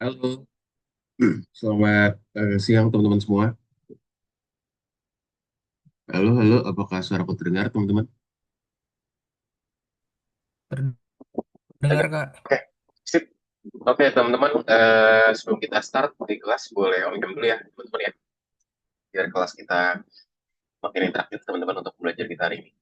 Halo, selamat siang teman-teman semua. Halo, halo, apakah suaraku terdengar teman-teman? Oke, Terdengar Kak? oke, sip. Oke, teman-teman, sebelum kita start di kelas, boleh on cam dulu ya, teman-teman ya, biar kelas kita makin interaktif, teman-teman, untuk belajar kita hari ini.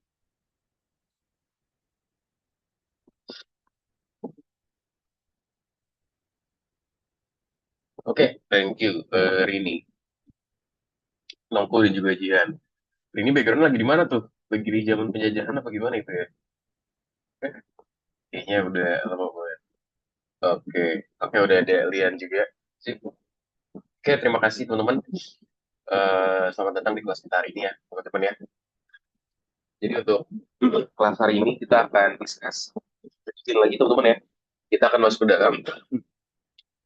Oke, thank you, Rini, Nongko, dan juga Jihan. Rini background lagi di mana tuh? Lagi di zaman penjajahan apa gimana itu ya? Eh, Kayaknya udah lama banget. Oke, oke, udah ada Lian juga. Sip. Oke, terima kasih teman-teman. Selamat datang di kelas kita hari ini ya, teman-teman ya. Jadi untuk kelas hari ini kita akan discuss sedikit lagi teman-teman ya. Kita akan masuk ke dalam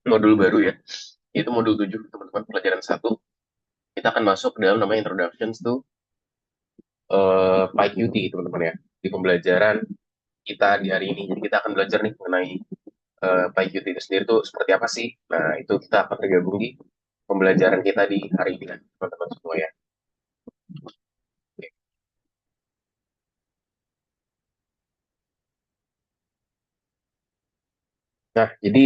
modul baru ya. Itu modul 7 teman-teman, pelajaran satu. Kita akan masuk ke dalam namanya Introductions to PyQt teman-teman ya. Di pembelajaran kita di hari ini. Jadi kita akan belajar nih mengenai PyQt itu sendiri tuh seperti apa sih. Nah itu kita akan tergabung di pembelajaran kita di hari ini kan teman-teman semua ya. Oke. Nah jadi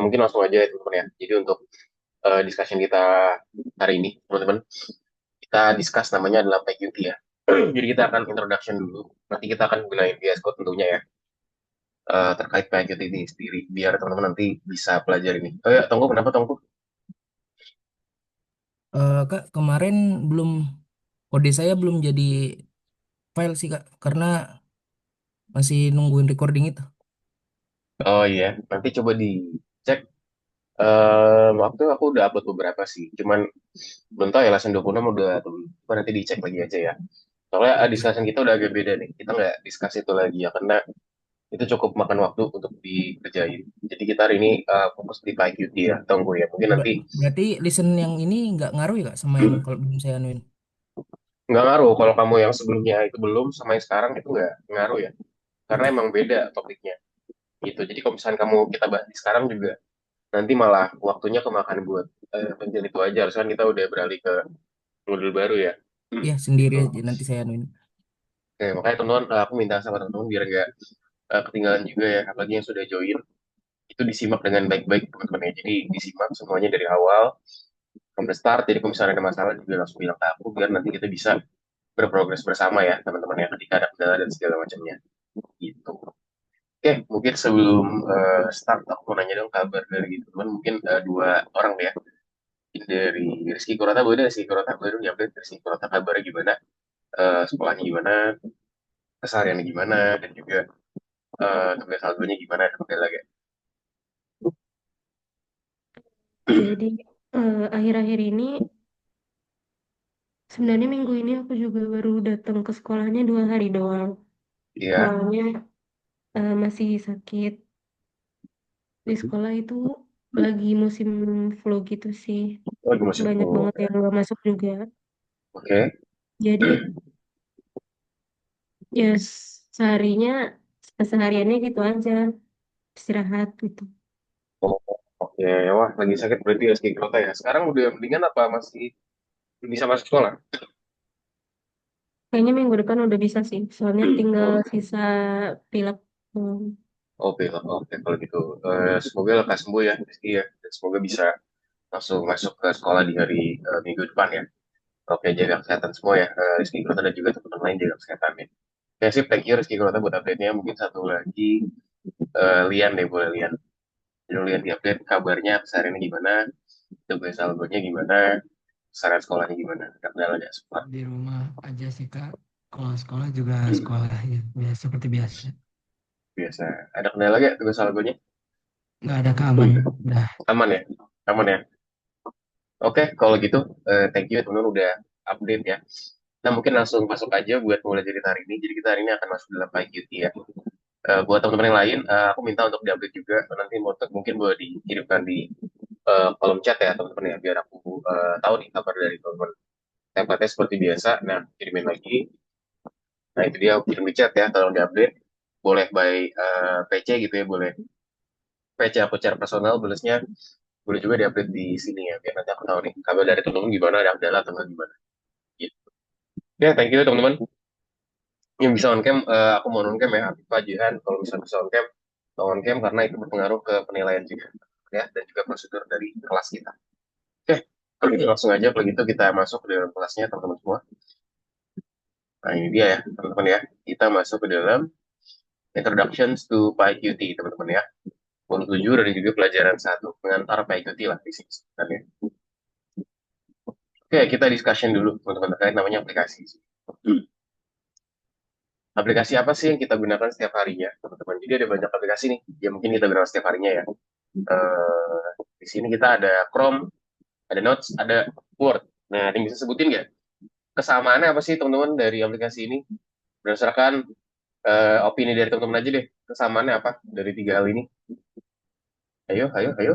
mungkin langsung aja ya teman-teman ya. Jadi untuk discussion kita hari ini teman-teman, kita discuss namanya adalah PyQt ya. Jadi kita akan introduction dulu. Nanti kita akan gunain VS Code tentunya ya, terkait PyQt ini sendiri biar teman-teman nanti bisa pelajari ini. Oh ya, tunggu kenapa tunggu? Kak, kemarin belum kode saya belum jadi file sih Kak, karena masih nungguin recording itu. Oh iya, nanti coba dicek. Waktu aku udah upload beberapa sih, cuman belum tahu ya lesson 26 udah atau belum. Coba nanti dicek lagi aja ya. Soalnya Oke. discussion kita udah agak beda nih. Kita nggak discuss itu lagi ya, karena itu cukup makan waktu untuk dikerjain. Jadi kita hari ini fokus di PyQt ya. Tunggu ya, mungkin nanti Berarti listen yang ini nggak ngaruh ya Kak sama yang kalau belum saya anuin. nggak ngaruh kalau kamu yang sebelumnya itu belum sama yang sekarang itu nggak ngaruh ya. Karena Oke. emang beda topiknya. Gitu. Jadi kalau misalnya kamu kita bahas di sekarang juga nanti malah waktunya kemakan buat penjel itu aja. Harusnya kan kita udah beralih ke modul baru ya. Ya sendiri Gitu. aja nanti saya anuin. Oke, makanya teman-teman aku minta sama teman-teman biar nggak ketinggalan juga ya, apalagi yang sudah join itu disimak dengan baik-baik teman-teman ya. Jadi disimak semuanya dari awal sampai start. Jadi kalau misalnya ada masalah juga langsung bilang ke aku biar nanti kita bisa berprogres bersama ya teman-teman ya, ketika ada kendala dan segala macamnya. Gitu. Oke, mungkin sebelum start aku mau nanya dong kabar dari teman, mungkin dua orang ya. Dari Rizky Kurata, boleh Rizky Kurata baru nih update. Rizky Kurata kabarnya gimana, sekolahnya gimana, kesehariannya gimana, dan juga tugas saldonya gimana, ada lagi. Jadi akhir-akhir ini sebenarnya minggu ini aku juga baru datang ke sekolahnya 2 hari doang. Iya, Soalnya masih sakit di sekolah itu lagi musim flu gitu sih. lagi musim Banyak flu. banget yang gak masuk juga. Oke. Jadi ya seharinya sehariannya gitu aja istirahat gitu. Oh, oke, wah lagi sakit berarti ya Rizky Kurata ya. Sekarang udah mendingan apa masih belum bisa masuk sekolah? Kayaknya minggu depan udah bisa sih. Soalnya tinggal Oh, sisa pilek. oke, oke kalau gitu. Semoga lekas sembuh ya Rizky ya. Dan semoga bisa langsung masuk ke sekolah di hari minggu depan ya. Oke, jaga kesehatan semua ya. Rizky Kurata dan juga teman-teman lain jaga kesehatan ya. Ya sip, thank you Rizky Kurata buat update-nya. Mungkin satu lagi, Lian deh, boleh Lian. Jadi Lian di-update kabarnya kesehariannya gimana, tugas algonya gimana, saran sekolahnya gimana, ada kendala nggak sempat. Di rumah aja sih Kak. Kalau sekolah juga sekolah ya, biasa seperti biasa. Biasa. Ada kendala nggak tugas algonya? Nggak ada keaman, udah. Aman ya? Aman ya? Oke, kalau gitu, thank you ya teman-teman udah update ya. Nah, mungkin langsung masuk aja buat mulai dari hari ini. Jadi kita hari ini akan masuk dalam PyQt ya. Buat teman-teman yang lain, aku minta untuk diupdate juga. Nanti mungkin boleh dikirimkan di kolom chat ya teman-teman ya, biar aku tahu nih kabar dari teman-teman. Template seperti biasa. Nah, kirimin lagi. Nah, itu dia aku kirim di chat ya. Tolong diupdate. Boleh by PC gitu ya, boleh PC aku secara personal balesnya. boleh juga di-update di sini ya, biar nanti aku tahu nih kabar dari teman-teman gimana, ada update atau nggak gimana. Gitu. Ya, thank you teman-teman. Yang bisa on cam, aku mau on cam ya, Afifah, Jihan, kalau bisa on cam, on cam karena itu berpengaruh ke penilaian juga, ya, dan juga prosedur dari kelas kita. Oke, kalau gitu langsung aja kalau gitu kita masuk ke dalam kelasnya teman-teman semua. Nah ini dia ya teman-teman ya, kita masuk ke dalam Introductions to PyQt teman-teman ya. Modul 7 dan juga pelajaran 1 pengantar PyQt lah di sini sebenarnya. Oke, kita discussion dulu teman-teman terkait namanya aplikasi. Aplikasi apa sih yang kita gunakan setiap harinya, teman-teman? Jadi ada banyak aplikasi nih, yang mungkin kita gunakan setiap harinya ya. Di sini kita ada Chrome, ada Notes, ada Word. Nah, ada yang bisa sebutin nggak? Kesamaannya apa sih teman-teman dari aplikasi ini? Berdasarkan opini dari teman-teman aja deh. Kesamaannya apa dari tiga hal ini? Ayo, ayo, ayo.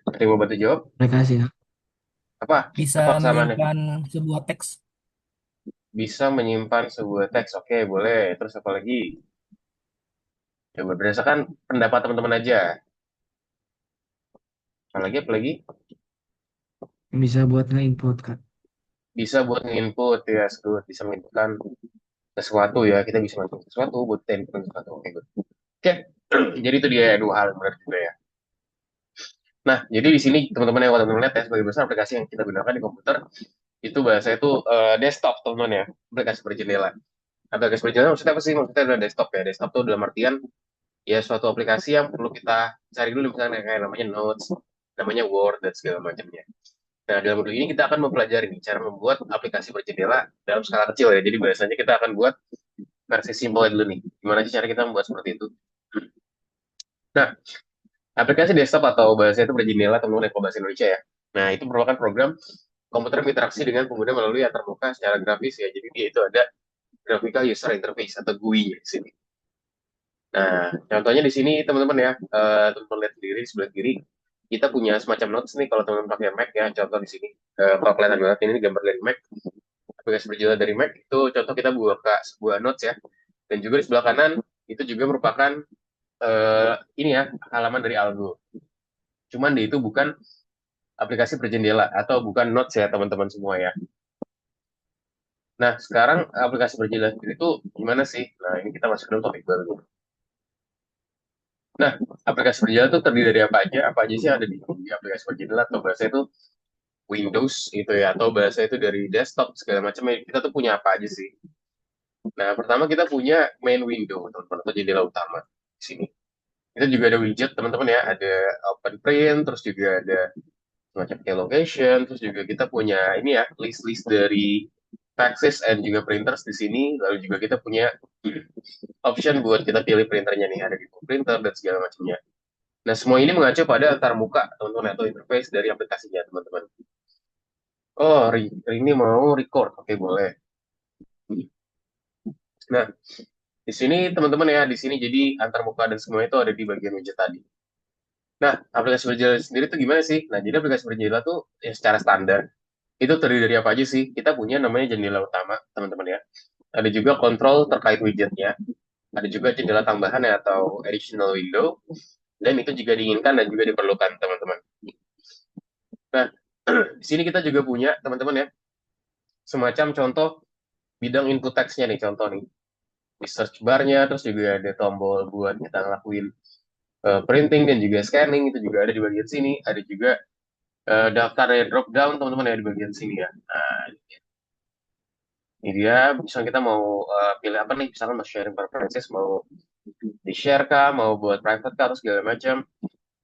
Ada yang mau bantu jawab? Mereka sih Kak. Apa? Bisa Apa kesamaannya? menyimpan sebuah teks. Bisa menyimpan sebuah teks. Oke, boleh. Terus apa lagi? Coba berdasarkan pendapat teman-teman aja. Apalagi, apalagi? Bisa buat nge-input Kak. Bisa buat nge-input, ya, good. Bisa menginputkan sesuatu ya. Kita bisa menginput sesuatu, buat input sesuatu. Oke, good. Oke, jadi itu dia dua hal yang menarik juga ya. Nah, jadi di sini teman-teman yang teman-teman lihat ya, sebagai besar aplikasi yang kita gunakan di komputer, itu bahasa itu desktop, teman-teman ya. Aplikasi berjendela. Aplikasi berjendela maksudnya apa sih? Maksudnya adalah desktop ya. Desktop itu dalam artian ya suatu aplikasi yang perlu kita cari dulu misalnya kayak namanya Notes, namanya Word dan segala macamnya. Nah, dalam modul ini kita akan mempelajari nih cara membuat aplikasi berjendela dalam skala kecil ya. Jadi biasanya kita akan buat versi simple dulu nih. Gimana sih cara kita membuat seperti itu? Nah, aplikasi desktop atau bahasa itu berjendela teman-teman kalau bahasa Indonesia ya. Nah, itu merupakan program komputer berinteraksi dengan pengguna melalui antarmuka secara grafis ya. Jadi dia itu ada graphical user interface atau GUI ya di sini. Nah, contohnya di sini teman-teman ya, teman-teman lihat sendiri di sebelah kiri, kita punya semacam notes nih kalau teman-teman pakai Mac ya. Contoh di sini, kalau kelihatan banget ini gambar dari Mac, aplikasi berjalan dari Mac itu contoh kita buka sebuah notes ya. Dan juga di sebelah kanan itu juga merupakan ini ya halaman dari Algo. Cuman dia itu bukan aplikasi berjendela atau bukan notes ya teman-teman semua ya. Nah, sekarang aplikasi berjendela itu gimana sih? Nah, ini kita masuk ke dalam topik baru. Nah, aplikasi berjalan itu terdiri dari apa aja? Apa aja sih yang ada di aplikasi berjalan atau bahasa itu Windows gitu ya, atau bahasa itu dari desktop segala macam. Kita tuh punya apa aja sih? Nah, pertama kita punya main window, teman-teman, atau jendela utama di sini. Itu juga ada widget, teman-teman ya, ada open print, terus juga ada semacam kayak location, terus juga kita punya ini ya, list-list dari faxes and juga printers di sini, lalu juga kita punya option buat kita pilih printernya nih, ada di printer dan segala macamnya. Nah, semua ini mengacu pada antarmuka, teman-teman, atau interface dari aplikasinya, teman-teman. Oh, ini mau record. Oke, boleh. Nah, di sini teman-teman ya, di sini jadi antarmuka dan semua itu ada di bagian widget tadi. Nah, aplikasi berjela sendiri tuh gimana sih? Nah, jadi aplikasi berjela tuh ya secara standar itu terdiri dari apa aja sih? Kita punya namanya jendela utama, teman-teman ya. Ada juga kontrol terkait widgetnya. Ada juga jendela tambahan ya, atau additional window. Dan itu juga diinginkan dan juga diperlukan, teman-teman. Nah, di sini kita juga punya, teman-teman ya, semacam contoh bidang input text-nya nih, contoh nih. Di search bar-nya, terus juga ada tombol buat kita ngelakuin printing dan juga scanning, itu juga ada di bagian sini. Ada juga daftar drop down, teman-teman ya, di bagian sini ya. Nah, ini dia, misalnya kita mau pilih apa nih, misalkan mau sharing preferences, mau di-share kah, mau buat private kah, atau segala macam.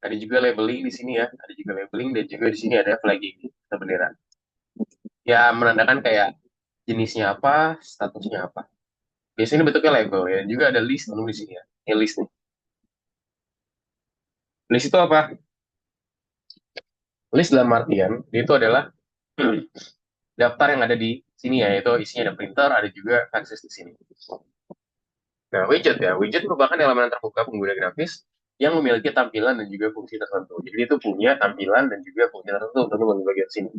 Ada juga labeling di sini ya, ada juga labeling, dan juga di sini ada flagging, kita bendera. Ya, menandakan kayak jenisnya apa, statusnya apa. Biasanya ini bentuknya label ya. Juga ada list teman di sini ya. Ini list nih. List itu apa? List dalam artian dia itu adalah daftar yang ada di sini ya. Itu isinya ada printer, ada juga akses di sini. Nah, widget ya. Widget merupakan elemen terbuka pengguna grafis yang memiliki tampilan dan juga fungsi tertentu. Jadi itu punya tampilan dan juga fungsi tertentu teman-teman di bagian sini.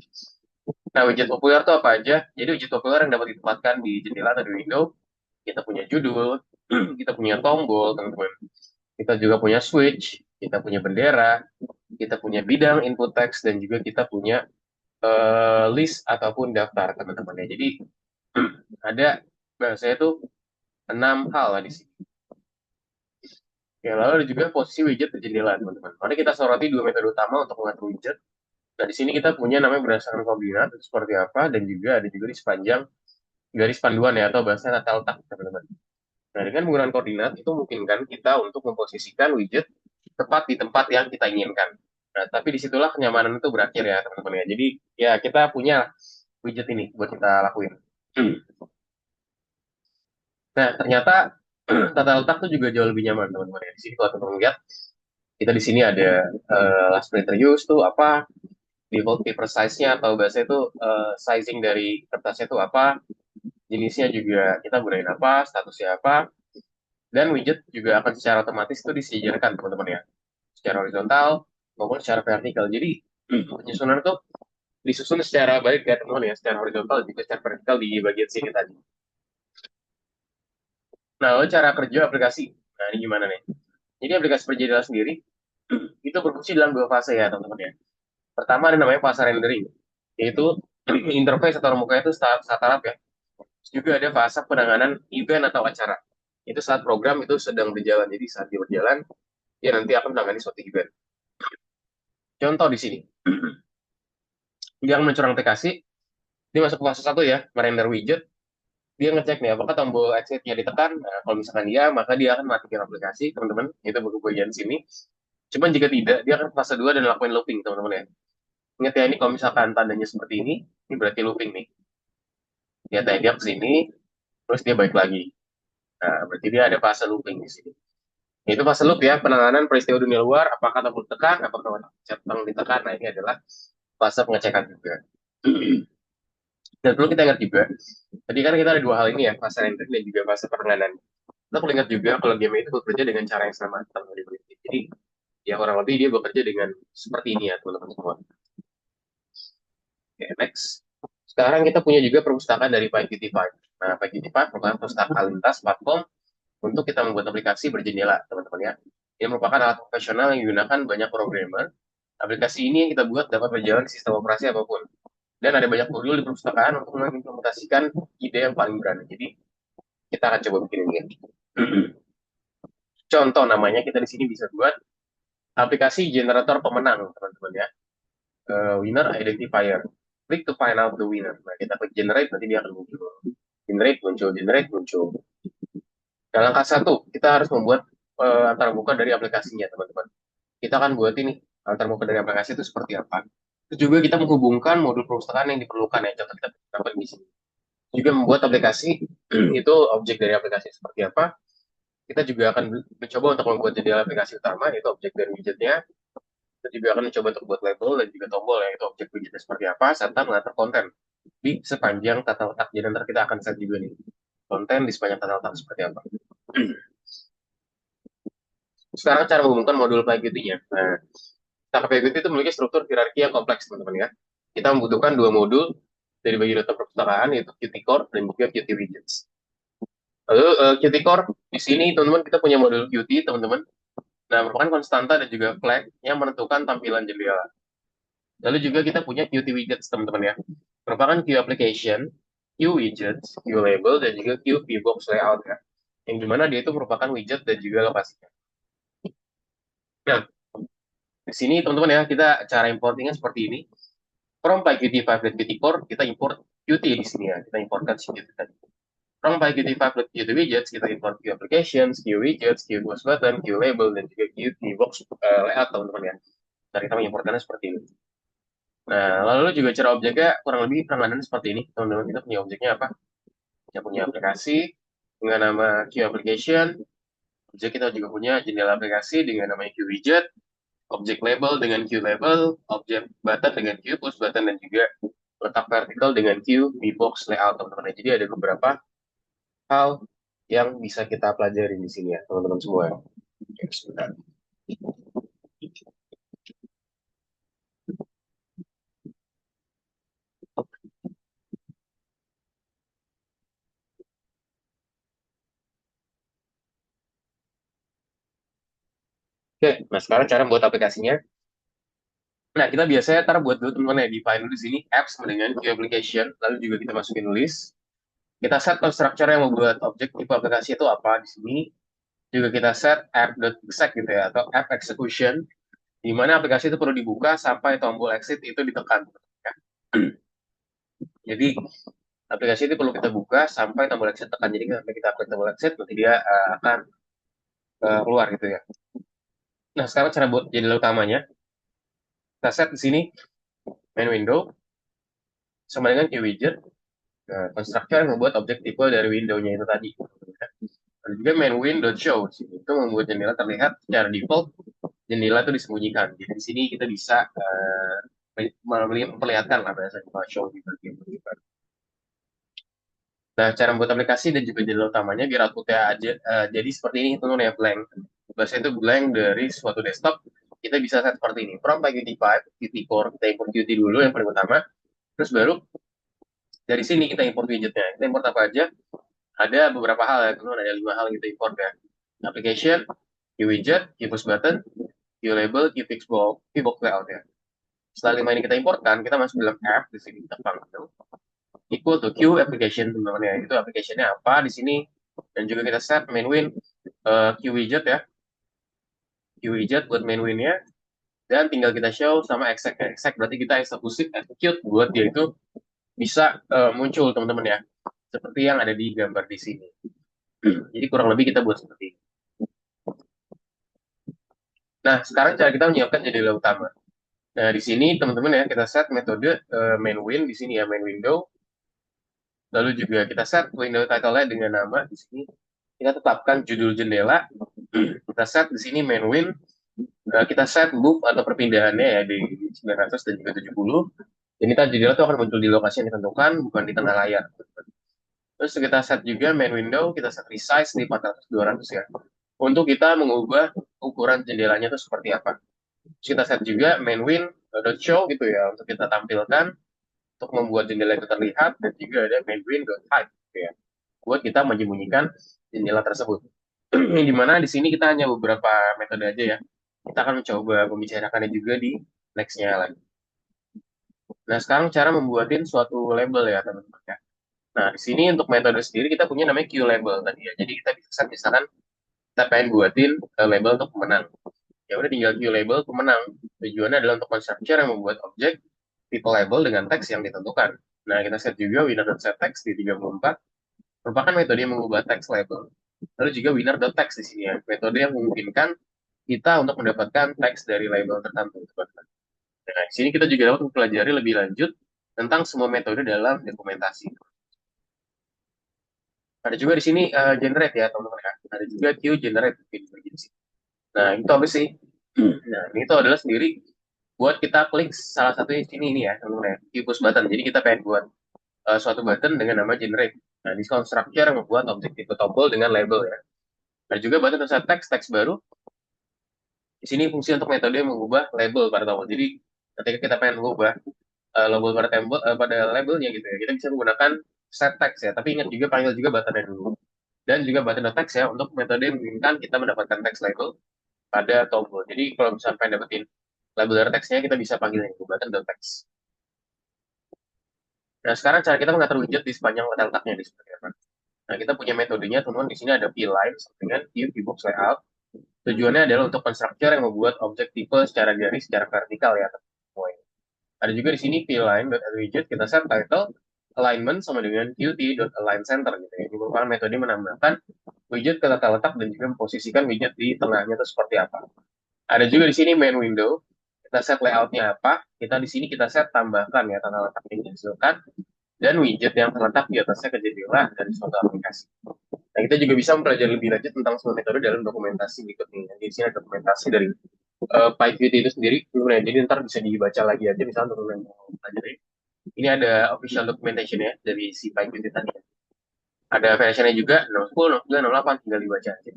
Nah, widget populer itu apa aja? Jadi widget populer yang dapat ditempatkan di jendela atau di window, kita punya judul, kita punya tombol, teman-teman. kita juga punya switch, kita punya bendera, kita punya bidang input text, dan juga kita punya list ataupun daftar teman-teman ya. Jadi ada bahasanya tuh 6 hal lah di sini. Ya, lalu ada juga posisi widget di jendela, teman-teman. Mari kita soroti dua metode utama untuk mengatur widget. Nah, di sini kita punya namanya berdasarkan koordinat itu seperti apa, dan juga ada juga di sepanjang garis panduan ya, atau bahasa tata letak, teman-teman. Nah, dengan menggunakan koordinat itu memungkinkan kita untuk memposisikan widget tepat di tempat yang kita inginkan. Nah, tapi disitulah kenyamanan itu berakhir ya, teman-teman ya. Jadi, ya kita punya widget ini buat kita lakuin. Nah, ternyata tata letak tuh juga jauh lebih nyaman, teman-teman ya. Di sini kalau teman-teman lihat, kita di sini ada last printer use tuh apa, default paper size-nya atau bahasa itu sizing dari kertasnya itu apa, jenisnya juga kita gunain apa, statusnya apa, dan widget juga akan secara otomatis itu disejarkan, teman-teman ya, secara horizontal maupun secara vertikal. Jadi penyusunan itu disusun secara baik ya, teman-teman ya, secara horizontal juga secara vertikal di bagian sini tadi. Nah, lalu cara kerja aplikasi. Nah, ini gimana nih? Jadi aplikasi Perjadila sendiri itu berfungsi dalam dua fase ya, teman-teman ya. Pertama ada namanya fase rendering, yaitu interface atau mukanya itu startup ya. Terus juga ada fase penanganan event atau acara. Itu saat program itu sedang berjalan. Jadi saat dia berjalan, dia nanti akan menangani suatu event. Contoh di sini, dia akan mencurang aplikasi, dia masuk ke fase satu ya, merender widget, dia ngecek nih apakah tombol exit-nya ditekan. Nah, kalau misalkan dia, maka dia akan matikan aplikasi, teman-teman. Itu buku bagian sini. Cuman jika tidak, dia akan ke fase 2 dan lakuin looping, teman-teman ya. Ingat ya, ini kalau misalkan tandanya seperti ini berarti looping nih. Dia tanya dia ke sini, terus dia balik lagi. Nah, berarti dia ada fase looping di sini. Itu fase loop ya, penanganan peristiwa dunia luar, apakah tombol tekan, apakah tombol ditekan. Nah, ini adalah fase pengecekan juga. Dan perlu kita ingat juga, tadi kan kita ada dua hal ini ya, fase rendering dan juga fase penanganan. Kita perlu ingat juga kalau game itu bekerja dengan cara yang sama, teman-teman. Jadi, ya kurang lebih dia bekerja dengan seperti ini ya, teman-teman semua. Oke, next. Sekarang kita punya juga perpustakaan dari PyQt5. Nah, PyQt5 merupakan perpustakaan lintas platform untuk kita membuat aplikasi berjendela, teman-teman ya. Ini merupakan alat profesional yang digunakan banyak programmer. Aplikasi ini yang kita buat dapat berjalan di sistem operasi apapun. Dan ada banyak modul di perpustakaan untuk mengimplementasikan ide yang paling berani. Jadi, kita akan coba bikin ini. Contoh namanya kita di sini bisa buat aplikasi generator pemenang, teman-teman ya. Winner identifier. Klik to find out the winner. Nah, kita klik generate, nanti dia akan muncul. Generate, muncul, generate, muncul. Nah, langkah satu, kita harus membuat antarmuka dari aplikasinya, teman-teman. Kita akan buat ini, antarmuka dari aplikasi itu seperti apa. Itu juga kita menghubungkan modul perpustakaan yang diperlukan, ya. Contoh kita dapat di sini. Juga membuat aplikasi, itu objek dari aplikasi seperti apa. Kita juga akan mencoba untuk membuat jendela aplikasi utama, yaitu objek dari widgetnya. Kita juga akan mencoba untuk buat label dan juga tombol, yaitu objek widgetnya seperti apa, serta mengatur konten di sepanjang tata letak. Jadi nanti kita akan set juga nih, konten di sepanjang tata letak seperti apa. Sekarang cara menghubungkan modul PyQt-nya. Nah, cara PyQt itu memiliki struktur hierarki yang kompleks, teman-teman ya. Kita membutuhkan dua modul dari bagi data perpustakaan, yaitu Qt Core dan juga Qt Widgets. Lalu Qt Core, di sini teman-teman kita punya modul Qt, teman-teman. Nah, merupakan konstanta dan juga flag yang menentukan tampilan jendela. Lalu juga kita punya Qt Widgets, teman-teman ya. Merupakan Q Application, Q Widgets, Q Label, dan juga Q Vbox Layout ya. Yang dimana dia itu merupakan widget dan juga lokasinya. Nah, di sini teman-teman ya, kita cara importingnya seperti ini. From PyQt5 dan Qt Core, kita import Qt di sini ya. Kita importkan si Qt tadi. From PyQt5 dan Qt Widgets, kita import Q Applications, Q Widgets, Q Box Button, Q Label, dan juga Qt Box Layout, teman-teman ya. Nah, kita mengimportkannya seperti ini. Nah, lalu juga cara objeknya kurang lebih penanganan seperti ini. Teman-teman, kita punya objeknya apa? Kita punya aplikasi dengan nama Q Application. Objek kita juga punya jendela aplikasi dengan nama Q Widget, objek label dengan Q label, objek button dengan Q push button, dan juga letak vertikal dengan Q box layout, teman-teman. Jadi ada beberapa hal yang bisa kita pelajari di sini ya, teman-teman semua. Oke, sebentar. Oke, nah sekarang cara buat aplikasinya. Nah, kita biasanya ntar buat dulu teman-teman ya, define dulu di sini apps dengan Q application, lalu juga kita masukin list. Kita set constructor yang membuat objek tipe aplikasi itu apa di sini. Juga kita set app.exec gitu ya, atau app execution, di mana aplikasi itu perlu dibuka sampai tombol exit itu ditekan. Ya. Jadi aplikasi itu perlu kita buka sampai tombol exit tekan. Jadi sampai kita klik tombol exit, nanti dia akan keluar gitu ya. Nah, sekarang cara buat jendela utamanya, kita set di sini main window sama dengan key widget. Nah, constructor yang membuat objek tipe dari window-nya itu tadi. Dan juga main win.show itu membuat jendela terlihat secara default, jendela itu disembunyikan. Jadi di sini kita bisa memperlihatkan lah bahasanya show di bagian gitu. Nah, cara membuat aplikasi dan juga jendela utamanya biar outputnya aja jadi seperti ini, itu namanya blank. Bahasa itu blank dari suatu desktop. Kita bisa set seperti ini. From Qt5, Qt4, kita import Qt dulu yang paling utama. Terus baru dari sini kita import widgetnya. Kita import apa aja? Ada beberapa hal ya, teman. Ada 5 hal yang kita import ya. Application, QWidget, QPush Button, QLabel, QFixBox, QBox Layout ya. Setelah 5 ini kita importkan, kita masuk dalam app di sini kita panggil equal to Q application teman-teman ya. Itu application-nya apa di sini, dan juga kita set main win QWidget ya. QWidget buat main win-nya, dan tinggal kita show sama exec ya. Exec berarti kita execute buat dia itu bisa muncul teman-teman ya, seperti yang ada di gambar di sini. Jadi kurang lebih kita buat seperti ini. Nah, sekarang cara kita menyiapkan jendela utama. Nah, di sini teman-teman ya, kita set metode main win di sini ya, main window. Lalu juga kita set window title-nya dengan nama di sini. Kita tetapkan judul jendela. Kita set di sini main win. Kita set move atau perpindahannya ya di 900 dan juga 70. Jadi kita jendela itu akan muncul di lokasi yang ditentukan, bukan di tengah layar. Terus kita set juga main window, kita set resize di 400-200 ya. Untuk kita mengubah ukuran jendelanya itu seperti apa. Terus kita set juga main win show gitu ya, untuk kita tampilkan, untuk membuat jendela itu terlihat, dan juga ada main win hide gitu ya, buat kita menyembunyikan jendela tersebut. Di mana di sini kita hanya beberapa metode aja ya. Kita akan mencoba membicarakannya juga di nextnya lagi. Nah, sekarang cara membuatin suatu label ya teman-teman ya. Nah, di sini untuk metode sendiri kita punya namanya Q label tadi ya. Jadi kita bisa set misalkan kita pengen buatin label untuk pemenang. Ya udah tinggal Q label pemenang. Tujuannya adalah untuk constructor yang membuat objek tipe label dengan teks yang ditentukan. Nah, kita set juga winner.setText di 34 merupakan metode yang mengubah teks label. Lalu juga winner.text di sini ya, metode yang memungkinkan kita untuk mendapatkan teks dari label tertentu. Nah, di sini kita juga dapat mempelajari lebih lanjut tentang semua metode dalam dokumentasi. Ada juga di sini generate ya teman-teman ya. Ada juga Q generate emergency. Nah, itu apa sih? Nah, ini itu adalah sendiri buat kita klik salah satu di sini ini ya teman-teman ya. Q push button. Jadi kita pengen buat suatu button dengan nama generate. Nah, di constructor yang membuat objek tipe tombol dengan label ya. Ada juga button tulisan teks baru. Di sini fungsi untuk metode yang mengubah label pada tombol. Jadi ketika kita pengen mengubah label pada pada labelnya gitu ya, kita bisa menggunakan set text ya. Tapi ingat juga panggil juga buttonnya dulu. Dan juga button text ya, untuk metode yang memungkinkan kita mendapatkan text label pada tombol. Jadi kalau misalnya pengen dapetin label dari teksnya, kita bisa panggil yang itu button text. Nah, sekarang cara kita mengatur widget di sepanjang letaknya di seperti apa. Nah, kita punya metodenya, teman-teman. Di sini ada P-line dengan Qbox layout. Tujuannya adalah untuk constructor yang membuat objek tipe secara garis, secara vertikal ya. Ada juga di sini P-line.addWidget, kita set title, alignment sama dengan Qt.alignCenter gitu ya. Ini merupakan metode menambahkan widget ke tata letak dan juga memposisikan widget di tengahnya itu seperti apa. Ada juga di sini main window, kita set layoutnya apa, kita di sini kita set tambahkan ya tata letak yang dihasilkan, dan widget yang terletak di atasnya ke jendela dari suatu aplikasi. Nah, kita juga bisa mempelajari lebih lanjut tentang semua metode dalam dokumentasi berikut ini. Di sini ada dokumentasi dari PyQt itu sendiri, jadi ntar bisa dibaca lagi aja, misalnya untuk yang mau pelajari. Ini ada official documentation ya dari si PyQt tadi. Ada versionnya juga, 010, 09, 08, tinggal dibaca aja.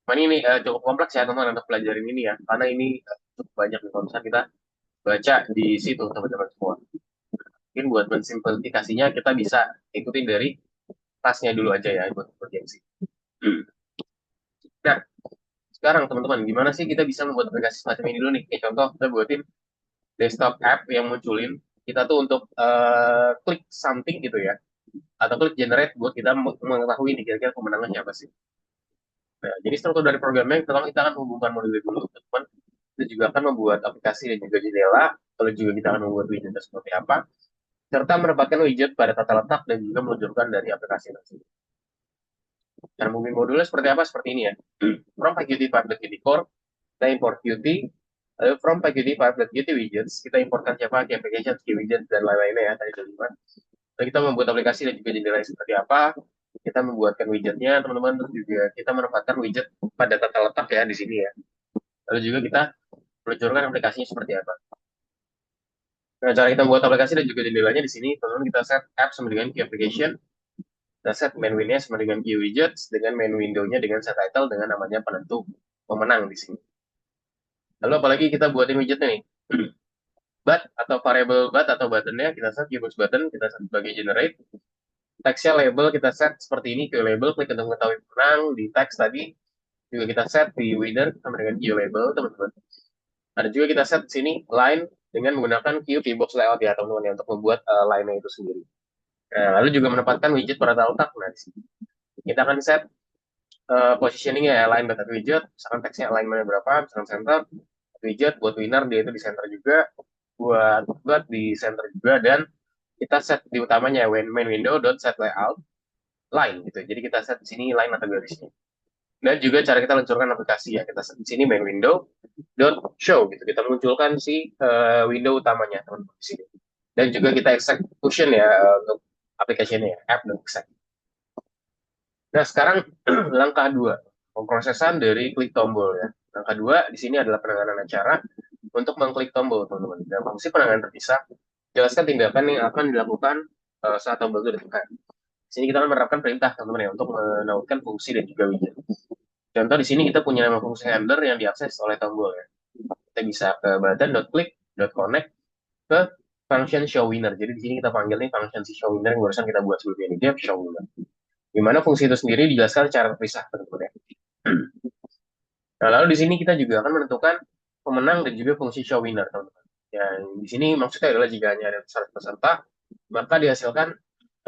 Nah, ini cukup kompleks ya teman-teman untuk pelajaran ini ya, karena ini cukup banyak nih kalau misalnya kita baca di situ teman-teman semua. Mungkin buat mensimplifikasinya kita bisa ikutin dari kelasnya dulu aja ya buat urgensi. Nah, Sekarang teman-teman, gimana sih kita bisa membuat aplikasi semacam ini dulu nih? Kayak contoh, kita buatin desktop app yang munculin kita tuh untuk klik something gitu ya, atau klik generate buat kita mengetahui nih kira-kira pemenangnya siapa sih. Nah, jadi struktur dari programnya, pertama kita akan menghubungkan modul dulu, teman-teman. Kita juga akan membuat aplikasi dan juga jendela, lalu juga kita akan membuat widget seperti apa, serta menempatkan widget pada tata letak dan juga meluncurkan dari aplikasi tersebut. Cara menghubungi modulnya seperti apa? Seperti ini ya. From PyQt5.Qt Core, kita import Qt, lalu from PyQt5.Qt Widgets, kita importkan siapa, key application, key widget, dan lain-lainnya ya, tadi udah lima. Lalu kita membuat aplikasi dan juga jendela seperti apa, kita membuatkan widgetnya, teman-teman, terus juga kita menempatkan widget pada tata letak ya di sini ya. Lalu juga kita meluncurkan aplikasinya seperti apa. Nah, cara kita membuat aplikasi dan juga jendelanya di sini, teman-teman, kita set app sama dengan key application, kita set main window-nya sama dengan key widgets, dengan main window-nya dengan set title dengan namanya penentu pemenang di sini. Lalu apalagi kita buatin widgetnya nih. But atau variable but atau buttonnya kita set keyboard button, kita set sebagai generate. Teksnya label kita set seperti ini, ke label, klik untuk mengetahui pemenang. Di teks tadi juga kita set di winner sama dengan Q label, teman-teman. Ada juga kita set di sini line dengan menggunakan Qbox layout ya, teman-teman, ya, untuk membuat line-nya itu sendiri. Nah, lalu juga menempatkan widget pada letak. Nah, di sini kita akan set positioning ya, line data widget, misalkan teksnya alignment berapa, misalkan center, widget buat winner dia itu di center juga, buat di center juga, dan kita set di utamanya main window dot set layout line gitu. Jadi kita set di sini line atau garisnya. Dan juga cara kita luncurkan aplikasi ya, kita set di sini main window dot show gitu. Kita munculkan si window utamanya teman-teman di sini. Dan juga kita execution ya untuk aplikasinya ya, app dan exec. Nah, sekarang langkah 2, pemrosesan dari klik tombol ya. Langkah 2 di sini adalah penanganan acara untuk mengklik tombol, teman-teman. Dan fungsi penanganan terpisah, jelaskan tindakan yang akan dilakukan saat tombol itu ditekan. Di sini kita akan menerapkan perintah, teman-teman, ya, untuk menautkan fungsi dan juga widget. Contoh di sini kita punya nama fungsi handler yang diakses oleh tombol ya. Kita bisa ke button.click.connect ke function show winner. Jadi di sini kita panggil nih function si show winner yang barusan kita buat sebelumnya ini, dia show winner. Di mana fungsi itu sendiri dijelaskan secara terpisah, teman-teman ya. Nah, lalu di sini kita juga akan menentukan pemenang dan juga fungsi show winner, teman-teman. Yang di sini maksudnya adalah jika hanya ada 100 peserta, maka dihasilkan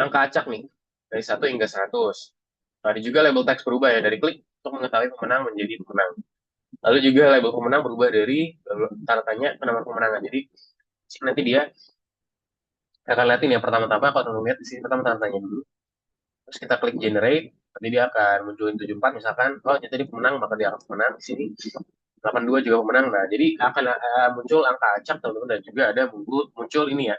angka acak nih, dari 1 hingga 100. Nah, ada juga label teks berubah ya, dari klik untuk mengetahui pemenang menjadi pemenang. Lalu juga label pemenang berubah dari tanda tanya ke nama pemenangan. Jadi nanti dia akan lihatin ya pertama-tama, kalau teman lihat di sini pertama tanda tanya dulu. Terus kita klik generate, nanti dia akan munculin 74 misalkan, oh jadi pemenang, maka dia akan pemenang di sini. 82 juga pemenang. Nah, jadi akan muncul angka acak, teman-teman, dan juga ada muncul ini ya,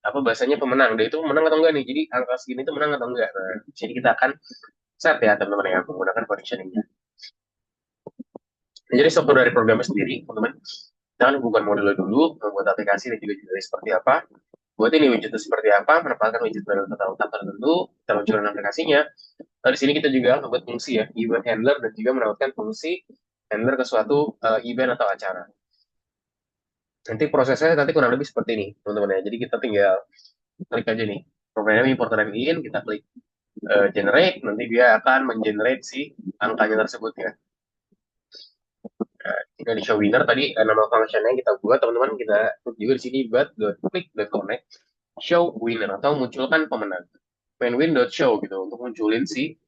apa bahasanya pemenang. Dan itu menang atau enggak nih? Jadi angka segini itu menang atau enggak. Nah, jadi kita akan set ya, teman-teman, yang menggunakan conditioning-nya. Nah, jadi struktur dari programnya sendiri, teman-teman, kita akan bukan model dulu, membuat aplikasi dan juga jenis seperti apa, buat ini widget itu seperti apa, menempatkan widget pada letak tertentu, kita luncurkan aplikasinya. Nah, di sini kita juga membuat fungsi ya, event handler, dan juga menempatkan fungsi handler ke suatu event atau acara. Nanti prosesnya nanti kurang lebih seperti ini, teman-teman ya. Jadi kita tinggal klik aja nih, programnya import dan in, kita klik generate, nanti dia akan mengenerate si angkanya tersebut ya. Nah, jika di show winner tadi nama functionnya kita buat, teman-teman, kita juga di sini buat .click.connect show winner atau munculkan pemenang. Main win.show gitu untuk munculin si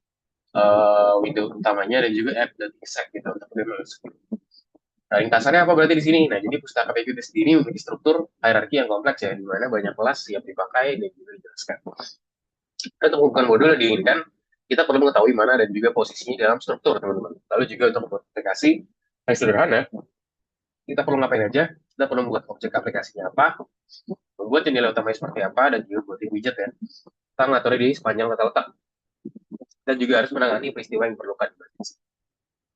window utamanya dan juga app.exec gitu untuk dia masuk. Nah, ringkasannya apa berarti di sini? Nah, jadi pustaka PQT sendiri memiliki struktur hierarki yang kompleks ya, di mana banyak kelas siap dipakai dan juga dijelaskan. Dan untuk membuka modul yang diinginkan, kita perlu mengetahui mana dan juga posisinya dalam struktur, teman-teman. Lalu juga untuk membuat aplikasi yang sederhana, kita perlu ngapain aja? Kita perlu membuat objek aplikasinya apa, membuat jendela utamanya seperti apa, dan juga buat widget ya. Kita ngatur di sepanjang tata letak. Dan juga harus menangani peristiwa yang diperlukan.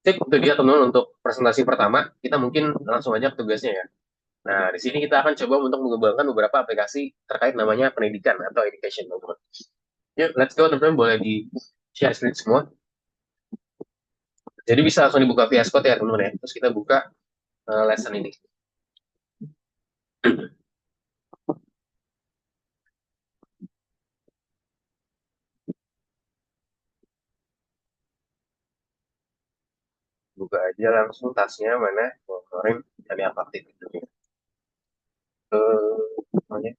Sip, itu dia teman-teman untuk presentasi pertama. Kita mungkin langsung aja ke tugasnya ya. Nah, di sini kita akan coba untuk mengembangkan beberapa aplikasi terkait namanya pendidikan atau education, teman-teman. Yuk, let's go, teman-teman. Boleh di-share screen semua. Jadi bisa langsung dibuka VS Code ya, teman-teman ya. Terus kita buka lesson ini. buka aja langsung tasnya mana. Oh, kemarin ada yang aktif gitu ya. Namanya.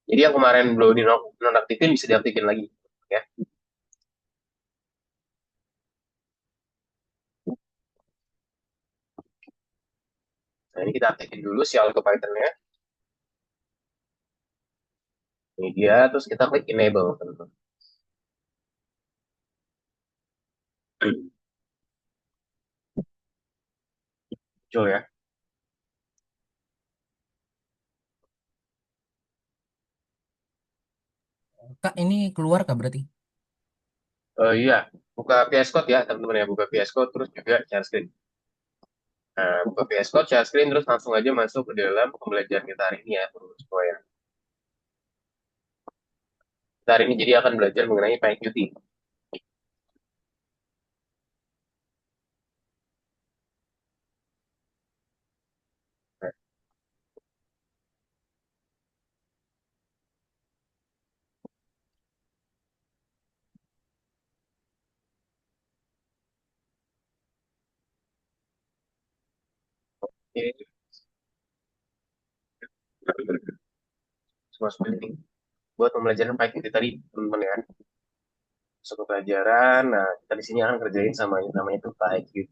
Jadi yang kemarin belum di nonaktifin bisa diaktifin lagi ya. Nah, ini kita aktifin dulu si Algo Python-nya. Ini dia, terus kita klik enable, teman-teman. Muncul ya. Kak, ini keluar kak berarti? Iya, buka VS Code ya, teman-teman ya. Buka VS Code, terus juga share screen. Nah, buka VS Code, share screen, terus langsung aja masuk ke dalam pembelajaran kita hari ini ya, teman-teman semua ya. Kita hari ini jadi akan belajar mengenai PyQt. Nah, ini semua ini buat pembelajaran PyQt tadi, teman-teman ya. Masuk ke pelajaran, nah kita di sini akan kerjain sama yang namanya itu PyQt.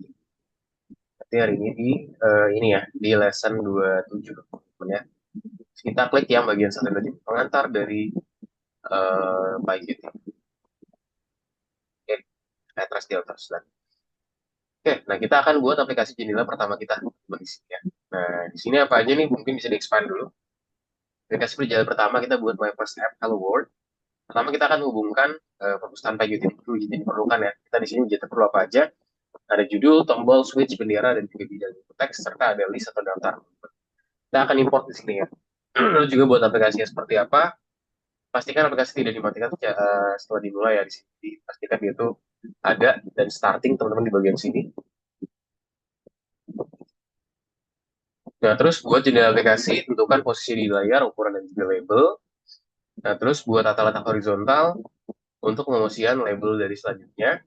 Nanti hari ini di ini ya, di lesson 27, teman-teman ya. Terus kita klik yang bagian satu tadi, pengantar dari PyQt. Oke, address di atas. Oke, nah kita akan buat aplikasi jendela pertama kita di sini ya. Nah, di sini apa aja nih? Mungkin bisa di-expand dulu. Aplikasi perjalanan pertama kita buat My First App Hello World. Pertama kita akan hubungkan perpustakaan PyQt dulu jadi diperlukan ya. Kita di sini jadi perlu apa aja? Ada judul, tombol, switch, bendera, dan juga bidang teks, serta ada list atau daftar. Kita akan import di sini ya. Lalu juga buat aplikasinya seperti apa? Pastikan aplikasi tidak dimatikan setelah dimulai ya di sini. Jadi, pastikan dia itu ada dan starting teman-teman di bagian sini. Nah, terus buat jendela aplikasi, tentukan posisi di layar, ukuran dan juga label. Nah, terus buat tata letak horizontal untuk pengosian label dari selanjutnya.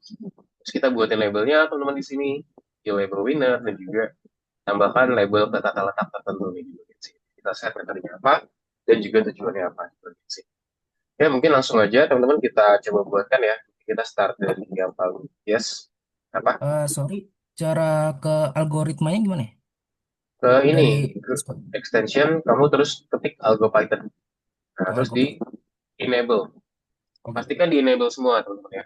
Terus kita buatin labelnya teman-teman di sini. Di label winner dan juga tambahkan label ke tata letak tertentu nih di bagian sini. Kita set metodenya apa dan juga tujuannya apa di bagian sini. Ya, mungkin langsung aja teman-teman kita coba buatkan ya. Kita start dari yang paling yes. Apa? Sorry, cara ke algoritmanya gimana ya? Ke ini, Dari ke extension, kamu terus ketik algo Python. Nah, oh, terus di algoritma. enable. Oh gitu. Pastikan di enable semua teman-teman ya.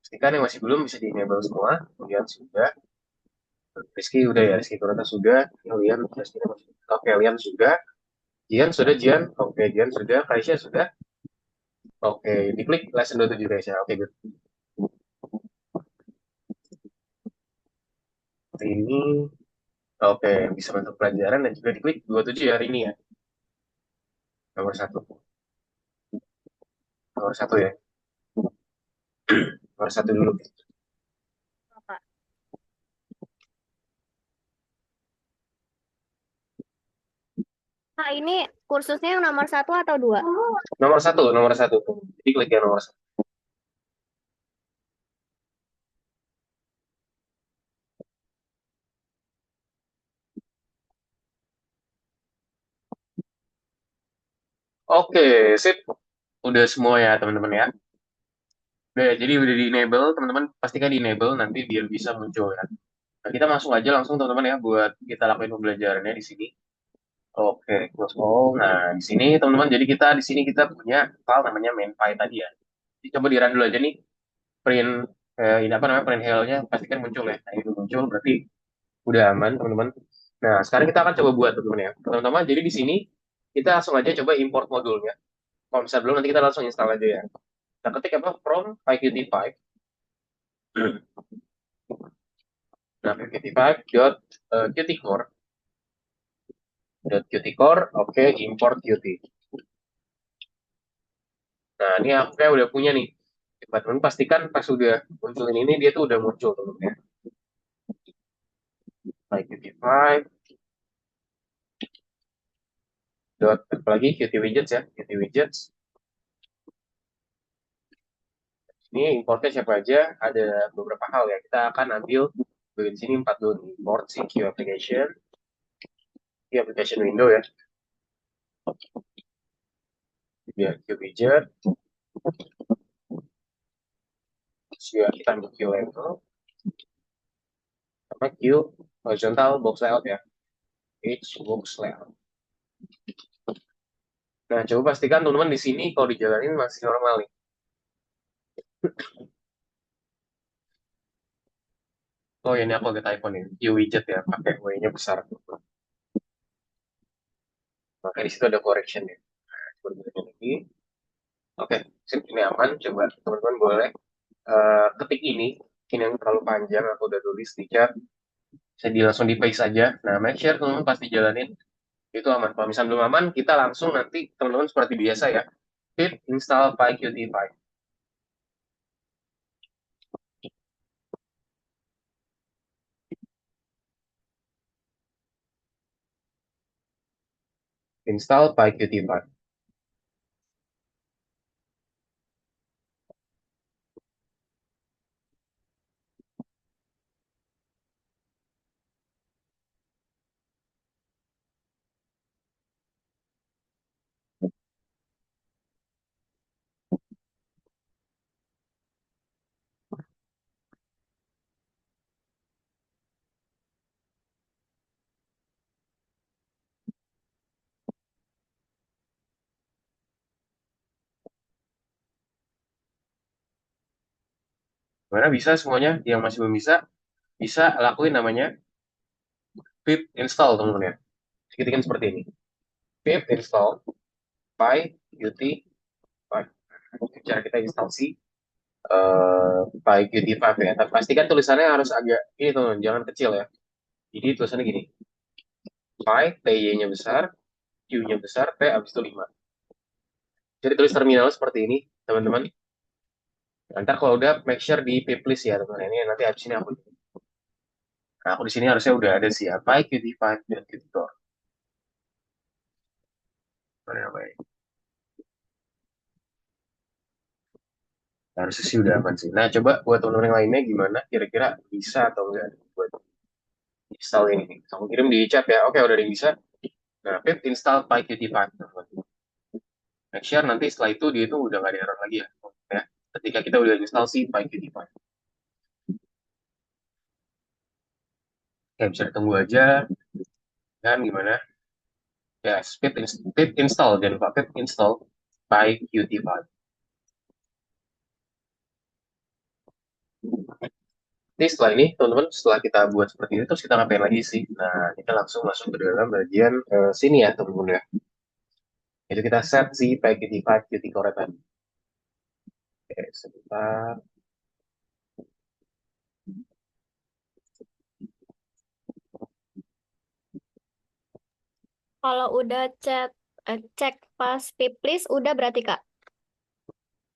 Pastikan yang masih belum bisa di enable semua. Kemudian sudah. Rizky udah ya, Rizky Kurata sudah. Lian, Rizky masih. Oke, Lian sudah. Jian sudah, Jian. Oke, Jian sudah. Kaisya sudah. Oke, diklik lesson 27 Kaisya. Oke, good. Ini, oke, bisa bentuk pelajaran dan juga diklik 27 ya hari ini ya. Nomor satu. Nomor satu ya. Nomor satu dulu. Kak. Kak, ini kursusnya yang nomor 1 atau 2? Nomor satu, nomor satu. Jadi klik yang nomor satu. Oke, sip. Udah semua ya teman-teman ya. Udah, jadi udah di enable, teman-teman pastikan di enable nanti biar bisa muncul ya. Nah, kita masuk aja langsung teman-teman ya buat kita lakuin pembelajarannya di sini. Oke, close all. Nah, di sini teman-teman, jadi kita di sini kita punya file namanya main.py tadi ya. Jadi coba di run dulu aja nih, print ini apa namanya print hello-nya pastikan muncul ya. Nah, itu muncul berarti udah aman teman-teman. Nah, sekarang kita akan coba buat teman-teman ya. Teman-teman, jadi di sini kita langsung aja coba import modulnya. Kalau misalnya belum nanti kita langsung install aja ya. Kita ketik apa from pyqt5. Nah, pyqt5.qtcore .qtcore, oke, import qt. Nah, ini aku kayak udah punya nih. Teman-teman pastikan pas sudah munculin ini dia tuh udah muncul teman-teman ya. Like Qt5 dot apalagi Qt widgets ya, Qt widgets. Ini importnya siapa aja? Ada beberapa hal ya. Kita akan ambil di sini 4 dulu nih. Import CQ application, di application window ya. Biar Q widget, terus juga kita ambil Q label, sama Q horizontal box layout ya. H box layout. Nah, coba pastikan teman-teman di sini kalau dijalanin masih normal nih. Oh, ini aku agak typo nih. Q widget ya, pakai W-nya besar. Maka di situ ada correction ya. Coba dilihat lagi. Oke, sip, ini aman. Coba teman-teman boleh ketik ini. Ini yang terlalu panjang, aku udah tulis di chat. Saya langsung di paste aja. Nah, make sure teman-teman pasti jalanin. Itu aman. Kalau misalnya belum aman, kita langsung nanti teman-teman seperti biasa ya. Pip install PyQt5. Install PyQt5. Gimana bisa semuanya? Yang masih belum bisa, bisa lakuin namanya pip install teman-teman ya. Ketikkan seperti ini. Pip install PyQt5. Cara kita install si PyQt5 ya. Tapi pastikan tulisannya harus agak ini teman, jangan kecil ya. Jadi tulisannya gini. Py, Py-nya besar, Q-nya besar, P abis itu 5. Jadi tulis terminal seperti ini, teman-teman. Nanti kalau udah make sure di pip list ya, teman-teman. Ini nanti abis ini aku. Nah, aku di sini harusnya udah ada sih ya. PyQt5 dan Qt Core. Harusnya sih udah aman sih. Nah, coba buat teman-teman yang lainnya gimana? Kira-kira bisa atau enggak buat install ini nih. Aku kirim di chat ya. Oke, udah ada yang bisa. Nah, pip install PyQt5. Make sure nanti setelah itu dia itu udah nggak ada error lagi ya. Ya, ketika kita udah install si PyQt5. Oke, bisa ditunggu aja. Dan gimana? Ya, pip install. Jangan lupa pip install PyQt5. Jadi setelah ini, teman-teman, setelah kita buat seperti ini, terus kita ngapain lagi sih? Nah, kita langsung masuk ke dalam bagian sini ya, teman-teman ya. Itu kita set si PyQt5 Qt Core tadi. Oke, sebentar. Kalau udah cek pas Piplis udah berarti Kak.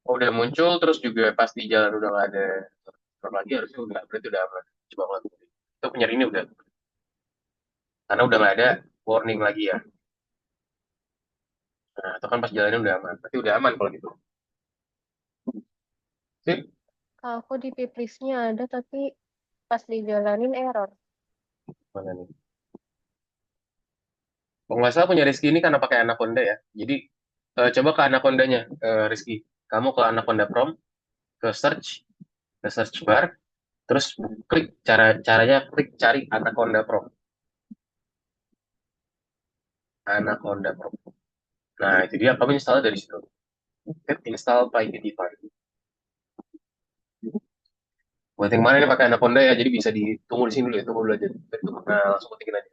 Oh, udah muncul, terus juga pas di jalan udah nggak ada error lagi, harusnya udah, berarti udah aman. Coba kalau itu penyiar ini udah, karena udah nggak ada warning lagi ya. Nah, itu kan pas jalannya udah aman. Berarti udah aman kalau gitu. Sip, Aku di Piplisnya ada tapi pas dijalanin error. mana nih? Kalau nggak salah punya Rizky ini karena pakai Anaconda ya. Jadi coba ke Anacondanya, Rizky. Kamu ke Anaconda Prom, ke search bar, terus klik caranya klik cari Anaconda Pro. Anaconda Pro. Nah, itu dia kamu install dari situ. Klik install PyQt5. Buat yang mana ini pakai Anaconda ya, jadi bisa ditunggu di sini dulu ya, tunggu dulu aja. Nah, langsung ketikin aja.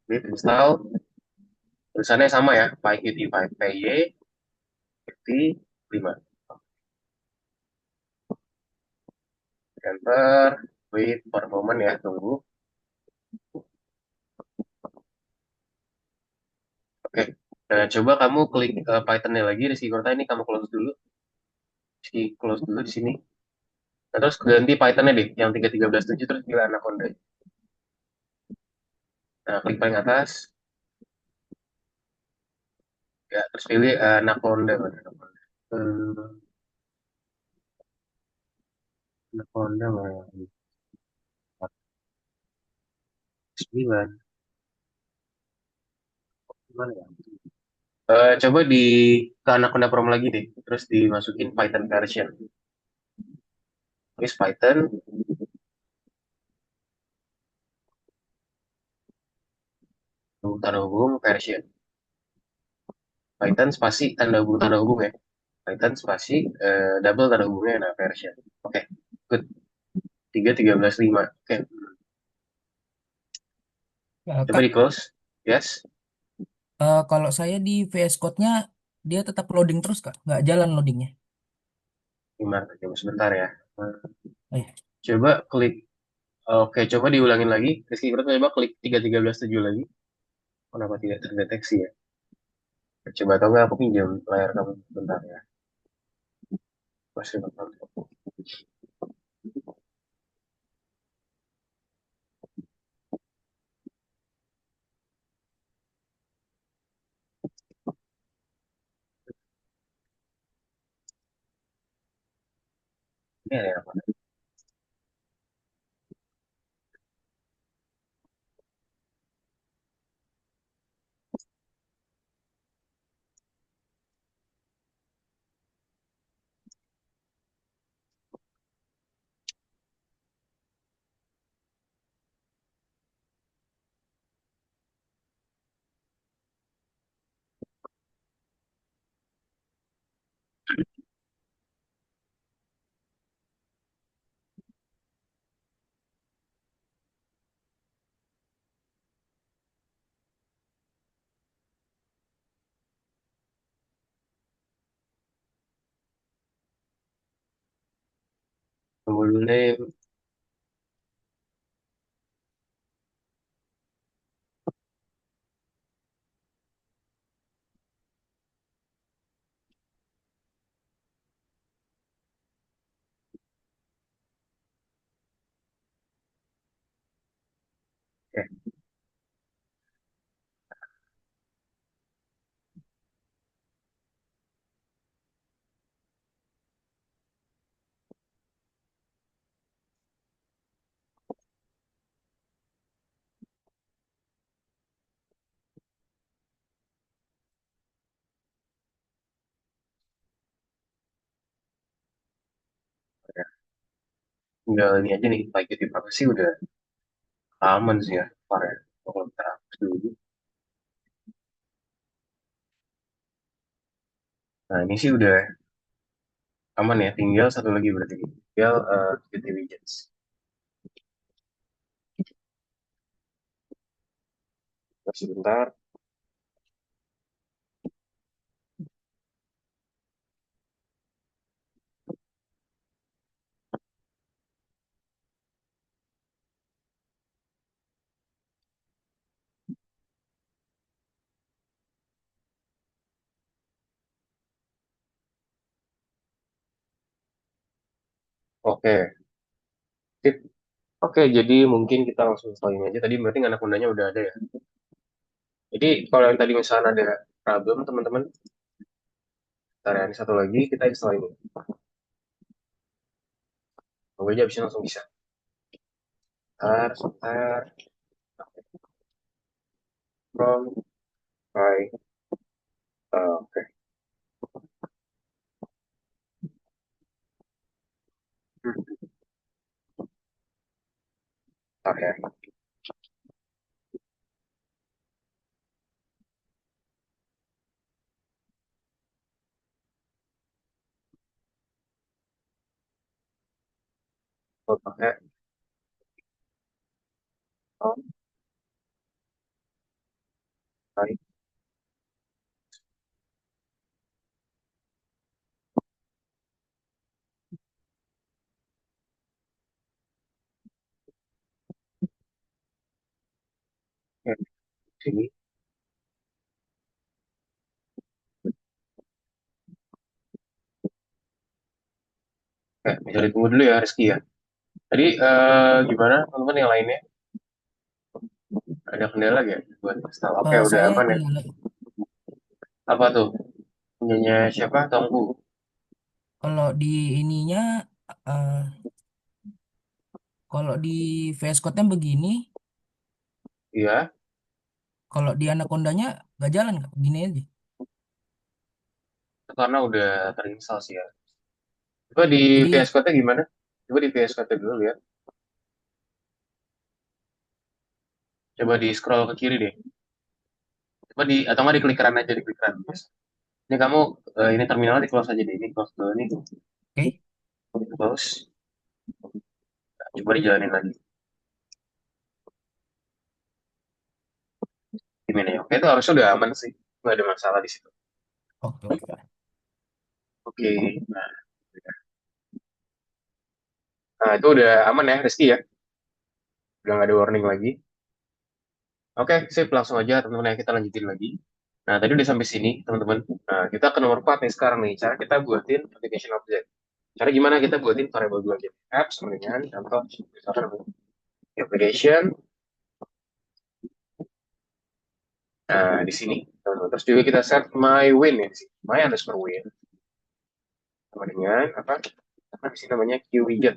Klik install, tulisannya sama ya, PyQt5, PyQt5. Enter, wait for a moment ya, tunggu. Oke, nah coba kamu klik Python-nya lagi, Rizky Kurta ini kamu close dulu. Rizky close dulu di sini. Nah, terus ganti Python-nya deh, yang 3317 terus pilih Anaconda. Nah, klik paling atas, ya terus pilih Anaconda. Hmm, Anaconda nggak 9. Gimana ya? Coba ke Anaconda Prom lagi deh. Terus dimasukin Python version. Terus Python, tanda hubung version. Python spasi tanda hubung ya. Python spasi double tanda hubungnya nah version. Oke, good. 3.13.5. Oke, coba Kak, di close. Yes. kalau saya di VS Code-nya dia tetap loading terus Kak, nggak jalan loadingnya. Gimana? Coba sebentar ya. Oh, iya. Coba klik. Oke, coba diulangin lagi. Rizky, coba klik 3.13.7 lagi. Kenapa tidak terdeteksi ya? Coba atau nggak aku pinjam layar kamu bentar ya. Masih bentar. Ini ada apa? Tunggu dulu deh. Oke, ya. Tinggal ini aja nih, Pak Yudi sih udah aman sih ya. Parah. Kalau kita hapus dulu. Nah, ini sih udah aman ya. Tinggal satu lagi berarti. Tinggal Qt widgets. Masih bentar. Oke. Sip. Oke, jadi mungkin kita langsung installin aja. Tadi berarti anak undanya udah ada ya. Jadi kalau yang tadi misalnya ada problem teman-teman, ntar yang satu lagi kita install ini. Semoga aja bisa langsung bisa. Ntar, sebentar, from, by, oke. Hmm, Ntar ya. Gue pakai from, by, ya, sini. Bisa ditunggu dulu ya Rizky ya. Tadi gimana teman-teman yang lainnya? Ada kendala gak buat install? Oke, udah Saya aman ya. kendala. Apa tuh? Punyanya siapa? Tonggu. Kalau di ininya, eh, Kalau di VS Code-nya begini, Iya, kalau di Anaconda-nya nggak jalan nggak? Begini aja. itu karena udah terinstall sih ya. Coba di Jadi, VS Code-nya gimana? Coba di VS Code dulu ya. Coba di scroll ke kiri deh. Coba di atau nggak diklik run aja, diklik run. Ini kamu ini terminalnya di close aja deh. Ini close dulu nih. oke. Close. Coba dijalanin lagi. Gimana ya? Oke, itu harusnya udah aman sih. Nggak ada masalah di situ. Oke, oke. Oke. Nah, nah, itu udah aman ya, Rizky ya. Udah nggak ada warning lagi. Oke, sip. Langsung aja teman-teman ya, kita lanjutin lagi. Nah, tadi udah sampai sini, teman-teman. Nah, kita ke nomor 4 nih sekarang nih. Cara kita buatin application object. Cara gimana kita buatin variable dua object apps dengan contoh misalkan application. Nah, di sini, teman-teman. Terus juga kita set my win ya di sini. My underscore win sama dengan apa? Karena di sini namanya Q widget.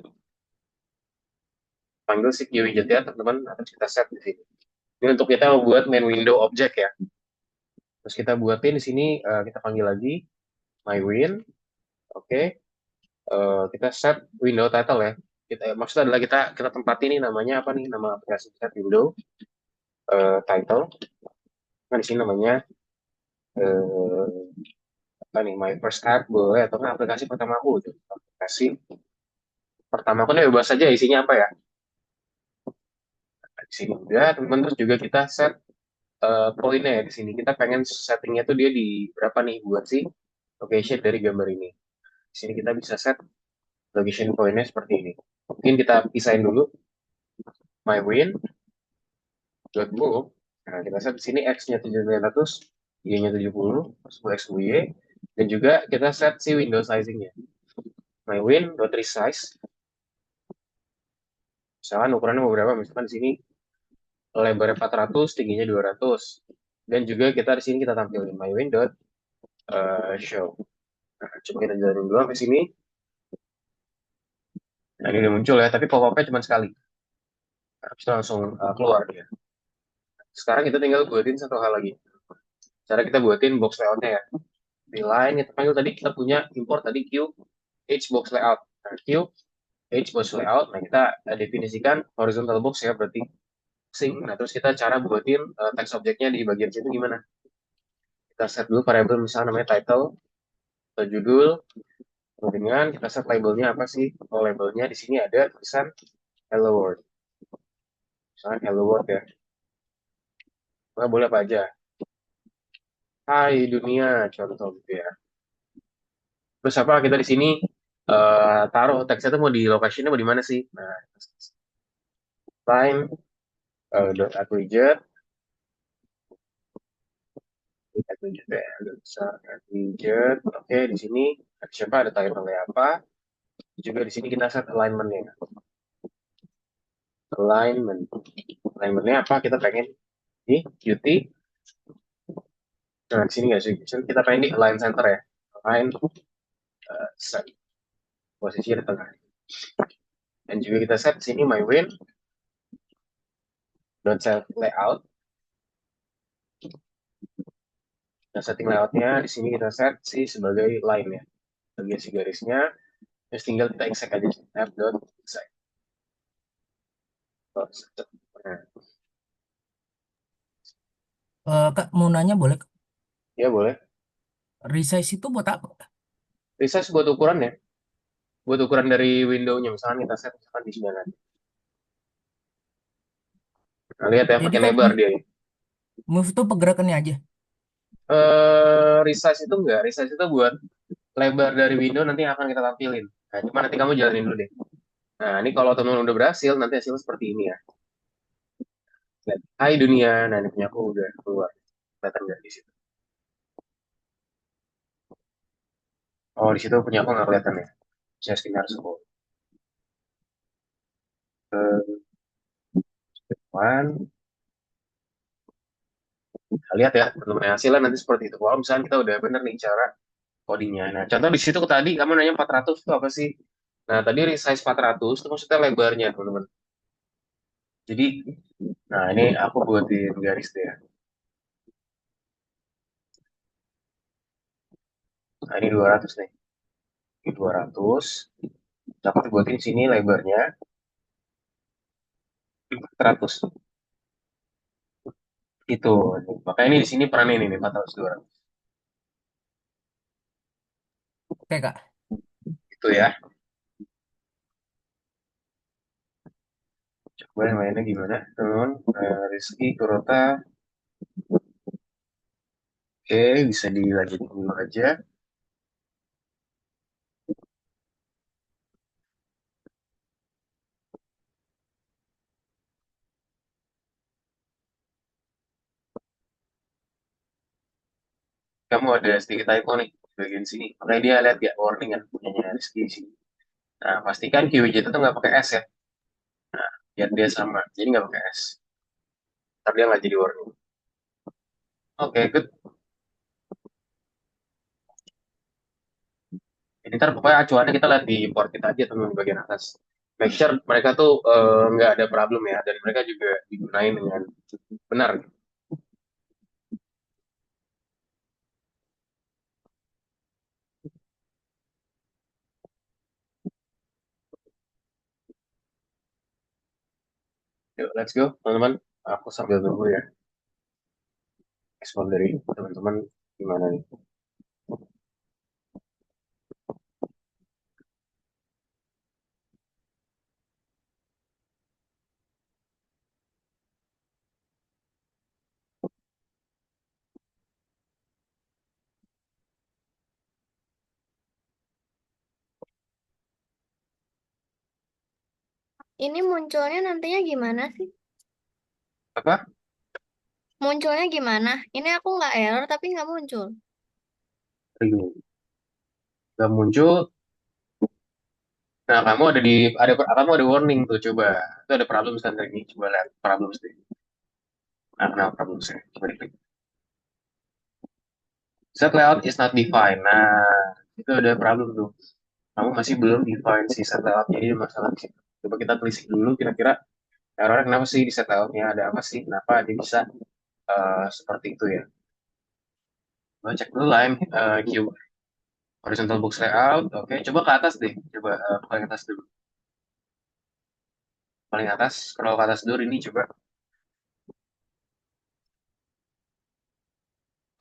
Panggil si Q widget ya, teman-teman. Terus kita set di sini. Ini untuk kita membuat main window object ya. Terus kita buatin di sini, kita panggil lagi my win. Oke. Kita set window title ya. Maksudnya adalah kita tempatin ini namanya apa nih? Nama aplikasi set window title. Nah, di sini namanya eh, apa nih? My first app boleh atau nggak aplikasi pertamaku gitu. Aplikasi pertamaku ini bebas saja isinya apa ya? Nah, di sini juga teman-teman terus juga kita set poinnya ya di sini. Kita pengen settingnya tuh dia di berapa nih buat si location dari gambar ini. Di sini kita bisa set location pointnya seperti ini. Mungkin kita pisahin dulu my win dot move. Nah, kita set di sini x-nya 700, y-nya 70, terus x y, dan juga kita set si window sizing-nya. My win dot resize. Misalkan ukurannya mau berapa? Misalkan di sini lebarnya 400, tingginya 200. Dan juga kita di sini kita tampilin my win dot show. Nah, coba kita jalanin dulu sampai sini. Nah, ini udah muncul ya, tapi pop-up-nya cuma sekali. Nah, habis itu langsung keluar dia. Sekarang kita tinggal buatin satu hal lagi. Cara kita buatin box layout-nya ya. Di line kita panggil tadi kita punya import tadi Q H box layout. Nah, Q H box layout. Nah, kita definisikan horizontal box ya berarti sing. Nah, terus kita cara buatin text objeknya di bagian situ gimana? Kita set dulu variable misalnya namanya title atau judul. Kemudian kita set labelnya apa sih? Oh, labelnya di sini ada tulisan hello world. Misalnya hello world ya. Nah, boleh apa aja. Hai dunia, contoh gitu ya. Terus apa kita di sini taruh teksnya itu mau di lokasinya mau di mana sih? Nah, line dot add widget, add widget ya, bisa add widget. Oke, di sini siapa ada title-nya apa? Juga di sini kita set alignment-nya. Alignment, alignment-nya apa? Kita pengen di Qt. Nah, di sini nggak sih? Kita pengen di align center ya. Align set posisi di tengah. Dan juga kita set sini my win dot set layout. Nah, setting layoutnya di sini kita set si sebagai line ya, bagian si garisnya. Terus tinggal kita exec aja app dot exec. Nah, Kak, mau nanya boleh? Kak? ya boleh. Resize itu buat apa? Resize buat ukuran ya, buat ukuran dari window-nya. Misalkan kita set misalkan di 9. Nah, lihat ya, Jadi makin kalau lebar dia ya. move itu pergerakannya aja. Resize itu enggak, resize itu buat lebar dari window nanti yang akan kita tampilin. Nah, cuma nanti kamu jalanin dulu deh. Nah, ini kalau teman-teman udah berhasil, nanti hasilnya seperti ini ya. Lihat. Hai dunia, nah ini punya aku udah keluar. Kelihatan nggak di situ? Oh, di situ punya aku nggak kelihatan ya. Saya sekitar 10. One. Nah, lihat ya, teman-teman hasilnya nanti seperti itu. Kalau misalnya kita udah bener nih cara codingnya. Nah, contoh di situ tadi kamu nanya 400 itu apa sih? Nah, tadi resize 400 itu maksudnya lebarnya, teman-teman. Jadi, nah ini aku buatin garis deh ya. Nah ini 200 nih. Ini 200. Aku buatin sini lebarnya 400. Itu. Makanya ini di sini peran ini nih 400 200. Oke kak. Itu ya. Coba yang lainnya gimana? Teman, Rizky, Kurota. Oke, bisa dilanjutin dulu aja. Kamu ada sedikit typo nih di bagian sini. Makanya dia lihat ya warning kan punyanya Rizky di sini. Nah, pastikan QWJ itu nggak pakai S ya. Biar dia sama. Jadi nggak pakai S. Ntar dia nggak jadi warning. Oke, good. Jadi ntar pokoknya acuannya kita lihat di port kita aja teman di bagian atas. Make sure mereka tuh nggak ada problem ya. Dan mereka juga digunain dengan benar. Yuk, let's go teman-teman. Aku sambil tunggu ya. Respon dari teman-teman gimana nih. Ini munculnya nantinya gimana sih? Apa? Munculnya gimana? Ini aku nggak error tapi nggak muncul. Aduh, nggak muncul. Nah, kamu ada warning tuh coba. Itu ada problem standar ini. Coba lihat problem deh. Nah, kenapa problem saya? Coba diklik. Set layout is not defined. Nah, itu ada problem tuh. Kamu masih belum define si set layout. Jadi ada masalah di situ. Coba kita telisik dulu kira-kira errornya kenapa sih di set layoutnya? Ada apa sih? Kenapa dia bisa seperti itu ya? Coba cek dulu line Q horizontal box layout. Oke, coba ke atas deh. Coba paling atas dulu. Paling atas, scroll ke atas dulu ini coba.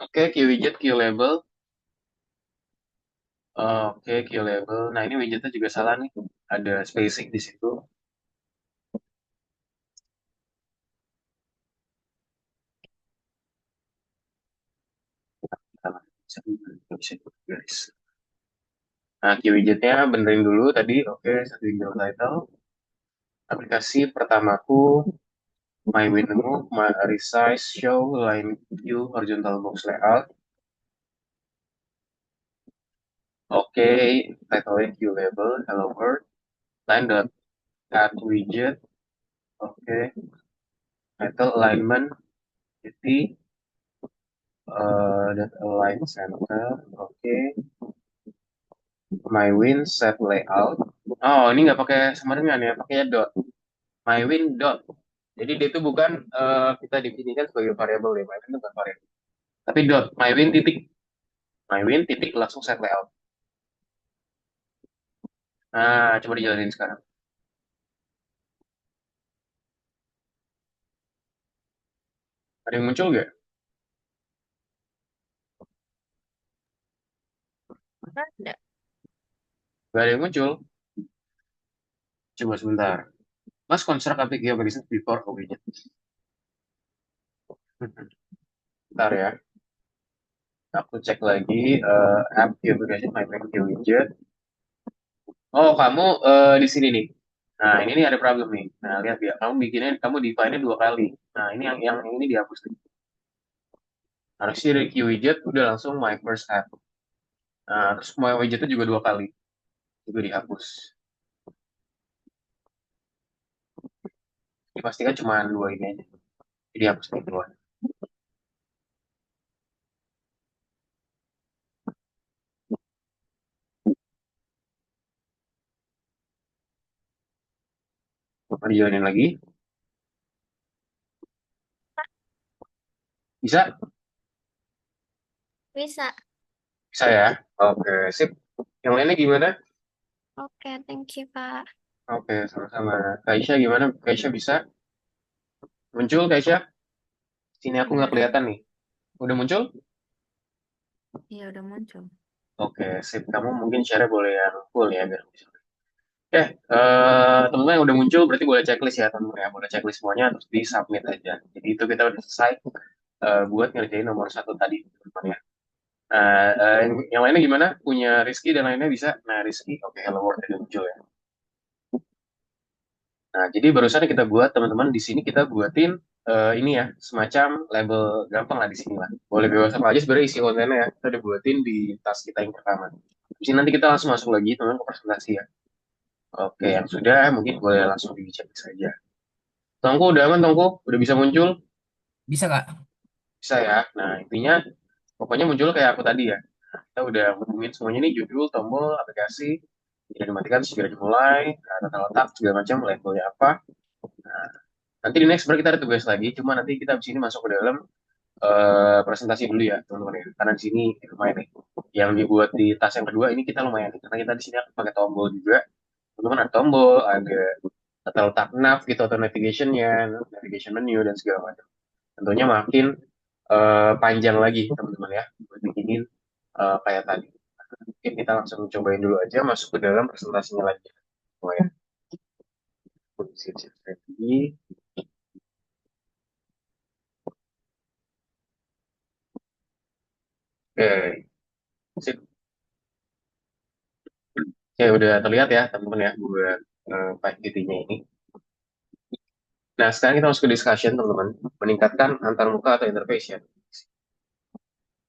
Oke, Q widget, Q label. Oke, Q label. Nah, ini widgetnya juga salah nih. Ada spacing di situ. Salah. Bisa, guys. Nah, Q widgetnya benerin dulu tadi. Oke, satu window title. Aplikasi pertamaku, my window, my resize, show, line view, horizontal box layout. Oke, title Q label, hello world, line dot add widget. Oke, title alignment, jadi dot align center. Oke, my win set layout. Oh, ini nggak pakai samaringan ya, pakai dot. My win dot. Jadi dia itu bukan kita definisikan sebagai variabel ya, my win itu bukan variabel. Tapi dot, my win titik. My win titik langsung set layout. Nah, coba dijalanin sekarang. Ada yang muncul nggak? Ada. Nggak ada yang muncul. Coba sebentar. Mas construct application before widget. Bentar ya. Aku cek lagi app application my main widget. Oh, kamu di sini nih. Nah, ini nih ada problem nih. Nah, lihat ya. Kamu define-nya dua kali. Nah, ini yang ini dihapus nih. Harusnya dari Q widget udah langsung my first app. Nah, terus my widgetnya juga dua kali. Juga dihapus. Dipastikan cuma dua ini aja. Jadi hapus nih dua. Coba dijalanin lagi. Bisa? Bisa. Bisa ya? Oke, sip. Yang lainnya gimana? Oke, thank you, Kak. Oke, sama-sama. Kaisha gimana? Kaisha bisa? Muncul, Kaisha? Sini aku nggak Iya, kelihatan nih. Udah muncul? iya udah muncul. Oke, sip. Kamu mungkin share boleh yang full ya, biar bisa. Teman-teman yang udah muncul berarti boleh checklist ya, teman-teman ya. Boleh checklist semuanya, terus di submit aja. Jadi itu kita udah selesai buat ngerjain nomor satu tadi, teman-teman ya. Yang lainnya gimana? Punya Rizky dan lainnya bisa? Nah, Rizky, oke, Hello World udah muncul ya. Nah, jadi barusan kita buat teman-teman di sini kita buatin ini ya semacam label gampang lah di sini lah. Boleh bebas apa aja sebenarnya isi kontennya ya. Kita udah buatin di tas kita yang pertama. Di sini nanti kita langsung masuk lagi teman ke presentasi ya. Oke, yang sudah mungkin boleh langsung dicek saja. Tongku udah aman Tongku? Udah bisa muncul? Bisa Kak? Bisa ya. Nah, intinya pokoknya muncul kayak aku tadi ya. Kita udah hubungin semuanya nih judul, tombol, aplikasi. Tidak dimatikan segera dimulai, tata letak segala macam labelnya apa. Nah, nanti di next break kita ada tugas lagi, cuma nanti kita di sini masuk ke dalam presentasi dulu ya, teman-teman ya. Karena di sini lumayan nih. Yang dibuat di tas yang kedua ini kita lumayan nih, karena kita di sini akan pakai tombol juga. Teman-teman ada tombol, ada tata letak nav gitu atau navigationnya, navigation menu dan segala macam. Tentunya makin panjang lagi teman-teman ya, buat bikinin kayak tadi. Mungkin kita langsung cobain dulu aja masuk ke dalam presentasinya lagi. Oh ya, siap-siap ready. Oke, sip. Oke, udah terlihat ya teman-teman ya, buat PyQt-nya ini. Nah, sekarang kita masuk ke discussion teman-teman, meningkatkan antarmuka atau interface ya.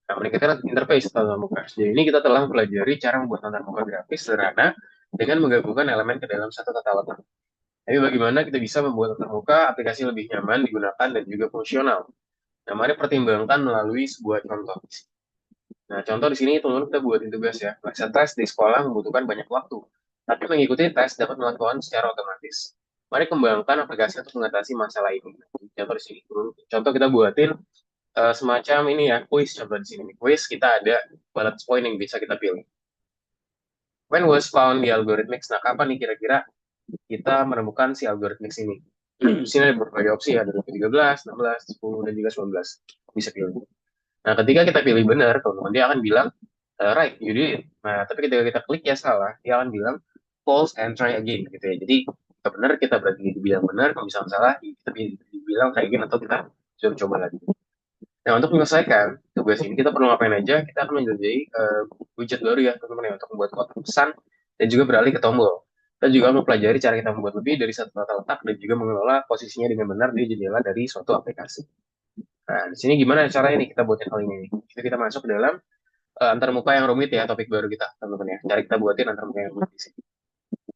Nah, meningkatkan interface atau antarmuka. Jadi ini kita telah mempelajari cara membuat antarmuka grafis sederhana dengan menggabungkan elemen ke dalam satu tata letak. Tapi bagaimana kita bisa membuat antarmuka aplikasi lebih nyaman digunakan dan juga fungsional? Nah, mari pertimbangkan melalui sebuah contoh. Nah, contoh di sini teman-teman kita buatin tugas ya. Masa tes di sekolah membutuhkan banyak waktu, tapi mengikuti tes dapat melakukan secara otomatis. Mari kembangkan aplikasi untuk mengatasi masalah ini. Contoh di sini. Contoh kita buatin semacam ini ya, quiz contoh di sini. Quiz kita ada bullet point yang bisa kita pilih. When was found the algorithmics? Nah, kapan nih kira-kira kita menemukan si algorithmics ini? Di sini ada berbagai opsi, ada 13, 16, 10, dan juga 19. Bisa pilih. Nah, ketika kita pilih benar, teman-teman, dia akan bilang, right, you did it. Nah, tapi ketika kita klik ya salah, dia akan bilang, false and try again, gitu ya. Jadi, kita benar, kita berarti dibilang benar, kalau misalnya salah, kita dibilang try again, atau kita suruh coba lagi. Nah, untuk menyelesaikan tugas ini, kita perlu ngapain aja? Kita akan menjadi widget baru ya, teman-teman, ya, untuk membuat kotak pesan, dan juga beralih ke tombol. Kita juga mempelajari cara kita membuat lebih dari satu tata letak, dan juga mengelola posisinya dengan benar di jendela dari suatu aplikasi. Nah, di sini gimana caranya nih kita buatin hal ini? Jadi kita masuk ke dalam antarmuka yang rumit ya, topik baru kita, teman-teman ya. Cara kita buatin antarmuka yang rumit di sini.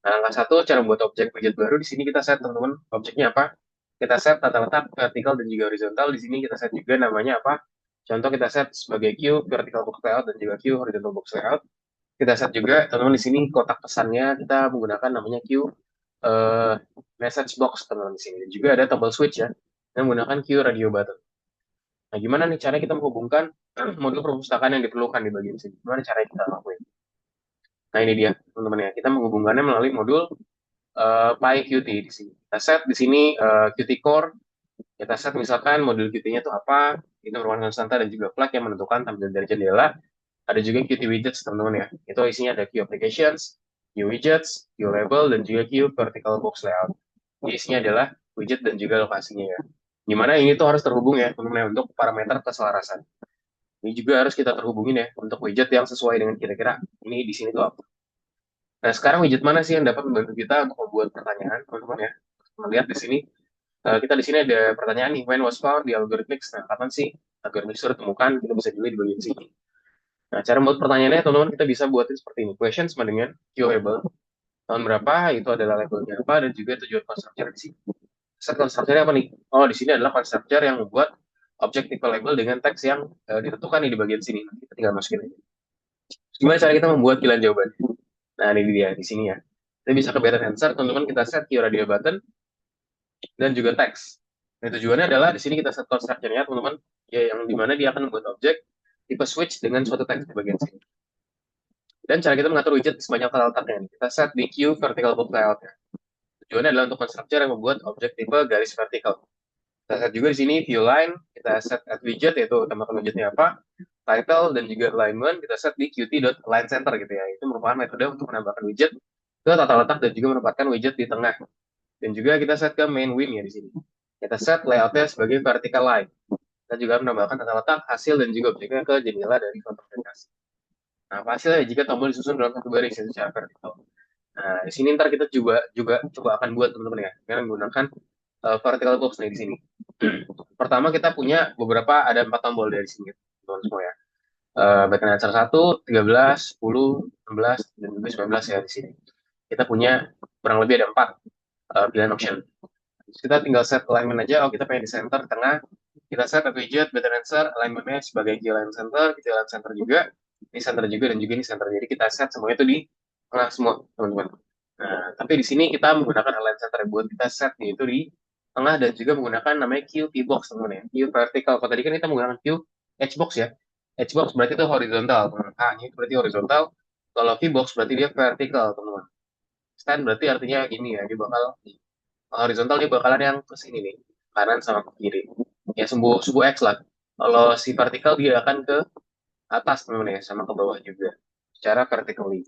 Nah, langkah satu, cara membuat objek widget baru. Di sini kita set, teman-teman, objeknya apa? Kita set tata letak, vertikal, dan juga horizontal. Di sini kita set juga namanya apa? Contoh kita set sebagai queue, vertical box layout, dan juga queue, horizontal box layout. Kita set juga, teman-teman, di sini kotak pesannya kita menggunakan namanya queue message box, teman-teman, di sini. Dan juga ada tombol switch ya, yang menggunakan queue radio button. Nah, gimana nih caranya kita menghubungkan modul perpustakaan yang diperlukan di bagian sini? Gimana caranya kita lakuin? Nah, ini dia, teman-teman ya. Kita menghubungkannya melalui modul PyQt di sini. Kita set di sini Qt Core. Kita set misalkan modul Qt-nya itu apa. Itu merupakan konstanta dan juga flag yang menentukan tampilan dari jendela. Ada juga Qt Widgets, teman-teman ya. Itu isinya ada Q Applications, Q Widgets, Q Label, dan juga Q Vertical Box Layout. Jadi isinya adalah widget dan juga lokasinya ya. Gimana ini tuh harus terhubung ya, teman-teman, untuk parameter keselarasan. Ini juga harus kita terhubungin ya untuk widget yang sesuai dengan kira-kira ini di sini tuh apa. Nah, sekarang widget mana sih yang dapat membantu kita untuk membuat pertanyaan, teman-teman ya? Melihat di sini, kita di sini ada pertanyaan nih, when was found the algorithmics? Nah, kapan sih algorithmics itu ditemukan? Kita bisa pilih di bagian sini. Nah, cara membuat pertanyaannya, teman-teman, kita bisa buatin seperti ini. Question sama dengan Q-label. Tahun berapa, itu adalah labelnya apa, dan juga tujuan constructor di sini. Set constructor apa nih? Oh, di sini adalah constructor yang membuat objek tipe label dengan teks yang ditentukan nih di bagian sini. Kita tinggal masukin aja. Gimana cara kita membuat pilihan jawaban? Nah, ini dia di sini ya. Kita bisa ke button answer, teman-teman kita set Q radio button dan juga teks. Nah, tujuannya adalah di sini kita set construction-nya, teman-teman, ya yang dimana dia akan membuat objek tipe switch dengan suatu teks di bagian sini. Dan cara kita mengatur widget di sebanyak file letaknya. Kita set di queue vertical box layout-nya. Tujuannya adalah untuk constructor yang membuat objek tipe garis vertikal. Kita set juga di sini view line, kita set add widget, yaitu tambahkan widgetnya apa, title, dan juga alignment, kita set di qt.align center gitu ya. Itu merupakan metode untuk menambahkan widget ke tata letak dan juga menempatkan widget di tengah. Dan juga kita set ke main win ya di sini. Kita set layoutnya sebagai vertical line. Kita juga menambahkan tata letak, hasil, dan juga objeknya ke jendela dari foto aplikasi. Nah, hasilnya jika tombol disusun dalam satu baris itu secara vertikal. Nah, di sini ntar kita juga juga coba akan buat teman-teman ya, dengan menggunakan vertical box nih di sini. Pertama kita punya beberapa ada 4 tombol dari sini, teman-teman semua ya. Baik answer 1, 13, 10, 16, dan juga 19 ya di sini. Kita punya kurang lebih ada 4 pilihan option. Terus kita tinggal set alignment aja. Oh, kita pengen di center tengah. Kita set widget better answer alignment-nya sebagai key align center, kita align center juga, ini center juga, dan juga ini center. Jadi kita set semuanya itu di tengah semua, teman-teman. Nah, tapi di sini kita menggunakan align center buat kita set itu di tengah dan juga menggunakan namanya Q P box, teman-teman ya. Q vertical. Kalau tadi kan kita menggunakan Q H box ya. H box berarti itu horizontal, teman-teman. Ah, ini berarti horizontal. Kalau V box berarti dia vertical, teman-teman. Stand berarti artinya gini ya, dia bakal horizontal, dia bakalan yang ke sini nih, kanan sama ke kiri. Ya sumbu sumbu X lah. Kalau si vertikal dia akan ke atas, teman-teman ya, sama ke bawah juga secara vertically.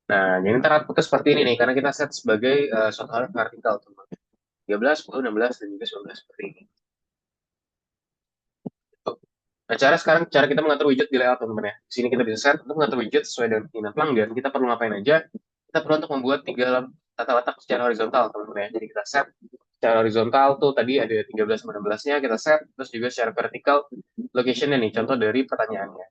Nah, jadi ntar outputnya seperti ini nih, karena kita set sebagai suatu hal vertikal, teman-teman. 13, 10, 16, dan juga 19 seperti ini. Nah, cara kita mengatur widget di layout, teman-teman ya. Di sini kita bisa set untuk mengatur widget sesuai dengan keinginan pelanggan. Kita perlu ngapain aja? Kita perlu untuk membuat 3 tata letak secara horizontal, teman-teman ya. Jadi kita set secara horizontal tuh tadi ada 13 sama 16-nya kita set, terus juga secara vertikal location-nya nih, contoh dari pertanyaannya.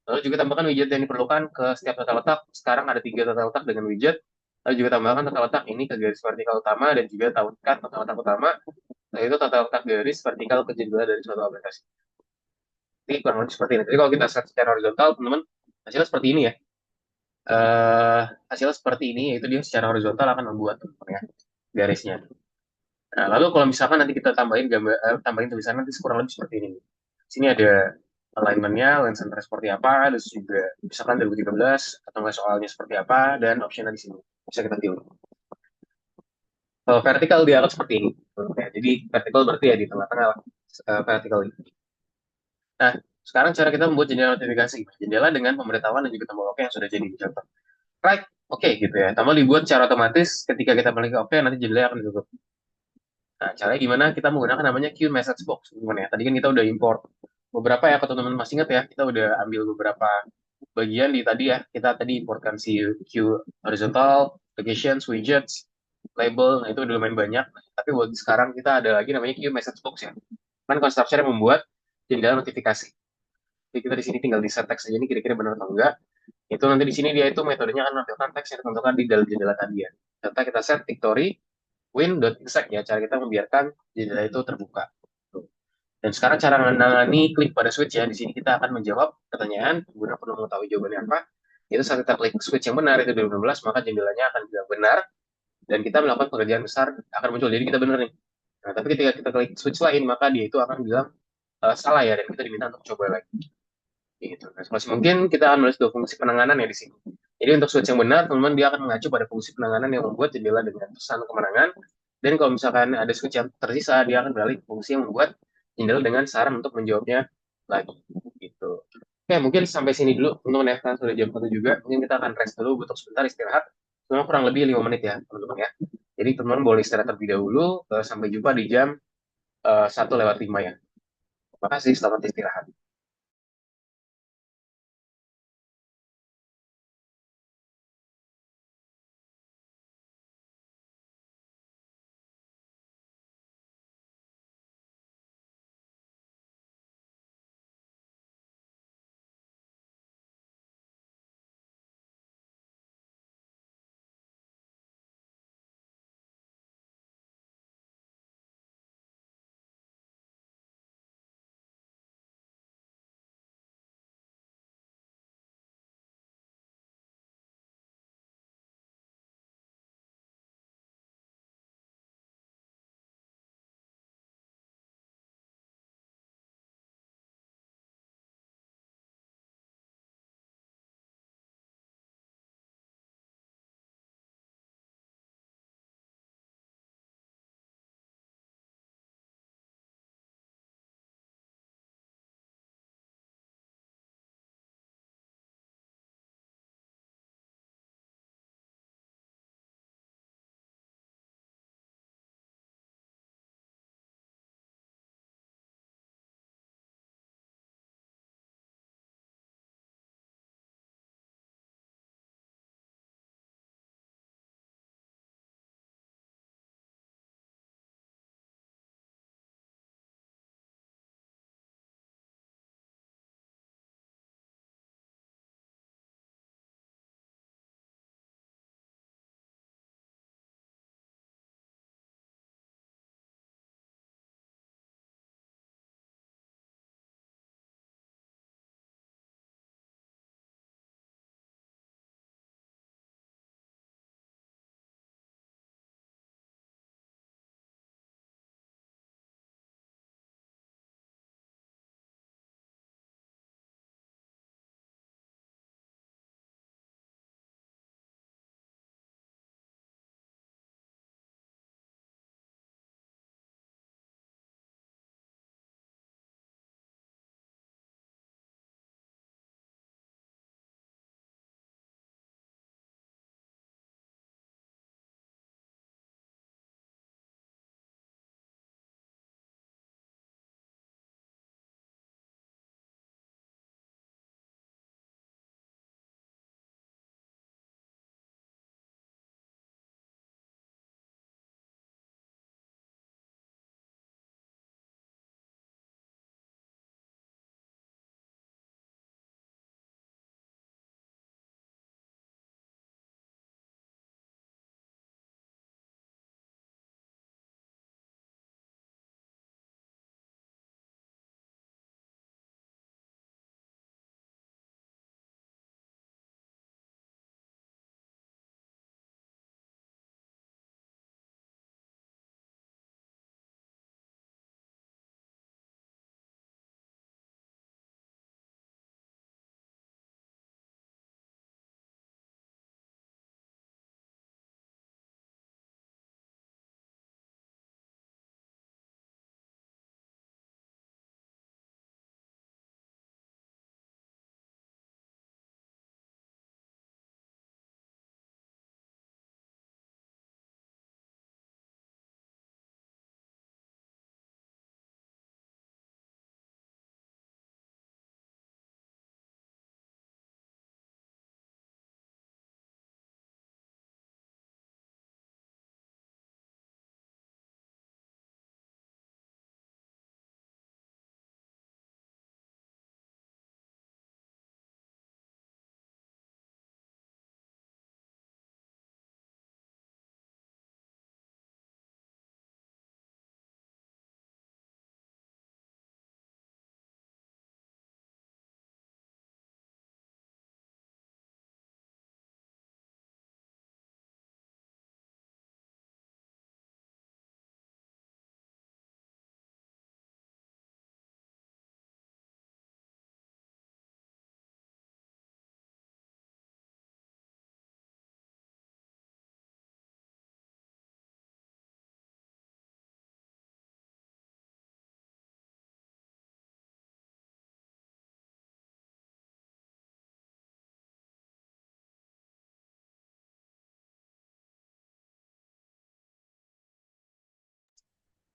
Lalu juga tambahkan widget yang diperlukan ke setiap tata letak. Sekarang ada 3 tata letak dengan widget. Lalu juga tambahkan tata letak ini ke garis vertikal utama dan juga tambahkan tata letak utama, yaitu tata letak garis vertikal ke jendela dari suatu aplikasi. Ini kurang lebih seperti ini. Jadi kalau kita set secara horizontal, teman-teman, hasilnya seperti ini ya. eh Hasilnya seperti ini, yaitu dia secara horizontal akan membuat, teman-teman ya, garisnya. Nah, lalu kalau misalkan nanti kita tambahin gambar, tambahin tulisan nanti kurang lebih seperti ini. Di sini ada alignment-nya, line center seperti apa, terus juga misalkan 2013 atau nggak soalnya seperti apa, dan option-nya di sini bisa kita pilih. Kalau vertikal dia akan seperti ini. Ya, jadi vertikal berarti ya di tengah-tengah vertikal ini. Nah, sekarang cara kita membuat jendela notifikasi. Jendela dengan pemberitahuan dan juga tombol OK yang sudah jadi contoh. Right, oke gitu ya. Tombol dibuat secara otomatis ketika kita klik OK, nanti jendela akan ditutup. Nah, caranya gimana? Kita menggunakan namanya Q message box, teman-teman ya. Tadi kan kita udah import beberapa ya, kalau teman-teman masih ingat ya, kita udah ambil beberapa bagian di tadi ya. Kita tadi importkan si Q horizontal, locations, widgets, label, nah itu udah lumayan banyak. Tapi buat sekarang kita ada lagi namanya Q message box ya. Kan construction yang membuat jendela notifikasi. Jadi kita di sini tinggal di set teks aja, ini kira-kira benar atau enggak. Itu nanti di sini dia itu metodenya akan menampilkan teks yang ditentukan di dalam jendela tadi ya. Serta kita set victory win.insect ya, cara kita membiarkan jendela itu terbuka. Dan sekarang cara menangani klik pada switch ya, di sini kita akan menjawab pertanyaan, guna perlu mengetahui jawabannya apa. Itu saat kita klik switch yang benar, itu 2016, maka jendelanya akan bilang benar, dan kita melakukan pekerjaan besar akan muncul. Jadi kita benar nih. Nah, tapi ketika kita klik switch lain, maka dia itu akan bilang salah ya, dan kita diminta untuk coba lagi. Gitu. Nah, masih mungkin kita akan menulis 2 fungsi penanganan ya di sini. Jadi untuk switch yang benar, teman-teman dia akan mengacu pada fungsi penanganan yang membuat jendela dengan pesan kemenangan. Dan kalau misalkan ada switch yang tersisa, dia akan beralih ke fungsi yang membuat jendela dengan saran untuk menjawabnya lagi. Gitu. Oke, mungkin sampai sini dulu, teman-teman ya. Kan sudah jam 1 juga. Mungkin kita akan rest dulu untuk sebentar istirahat. Cuma kurang lebih 5 menit ya, teman-teman ya. Jadi teman-teman boleh istirahat terlebih dahulu. Sampai jumpa di jam 1:05 ya. Terima kasih, selamat istirahat.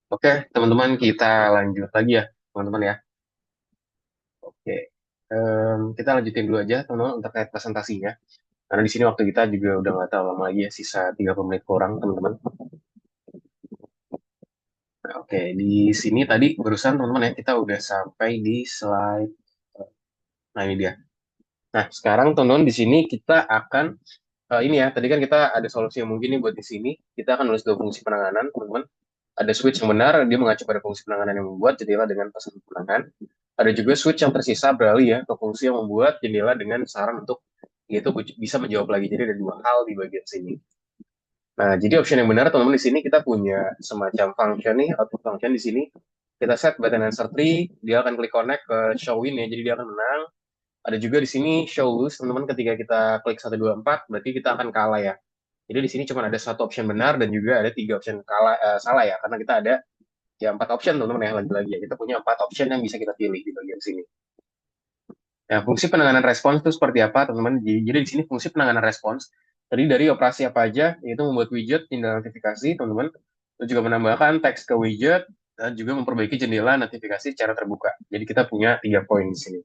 Oke, teman-teman kita lanjut lagi ya, teman-teman ya. Oke, kita lanjutin dulu aja, teman-teman, untuk terkait presentasinya. Karena di sini waktu kita juga udah nggak terlalu lama lagi ya, sisa 30 menit kurang, teman-teman. Nah, oke, di sini tadi barusan teman-teman ya, kita udah sampai di slide. Nah, ini dia. Nah, sekarang teman-teman di sini kita akan ini ya, tadi kan kita ada solusi yang mungkin nih buat di sini. Kita akan nulis dua fungsi penanganan, teman-teman. Ada switch yang benar, dia mengacu pada fungsi penanganan yang membuat jendela dengan pesan penanganan. Ada juga switch yang tersisa beralih ya ke fungsi yang membuat jendela dengan saran untuk yaitu bisa menjawab lagi. Jadi ada dua hal di bagian sini. Nah, jadi option yang benar teman-teman di sini kita punya semacam function nih, output function di sini. Kita set button answer tree, dia akan klik connect ke show win ya, jadi dia akan menang. Ada juga di sini show lose, teman-teman ketika kita klik 1, 2, 4, berarti kita akan kalah ya. Jadi di sini cuma ada satu option benar dan juga ada 3 option salah ya, karena kita ada ya 4 option teman-teman ya, lagi-lagi ya. Kita punya 4 option yang bisa kita pilih di bagian sini. Nah, fungsi penanganan respons itu seperti apa, teman-teman? Jadi di sini fungsi penanganan respons terdiri dari operasi apa aja, yaitu membuat widget jendela notifikasi, teman-teman. Terus juga menambahkan teks ke widget dan juga memperbaiki jendela notifikasi secara terbuka. Jadi kita punya 3 poin di sini.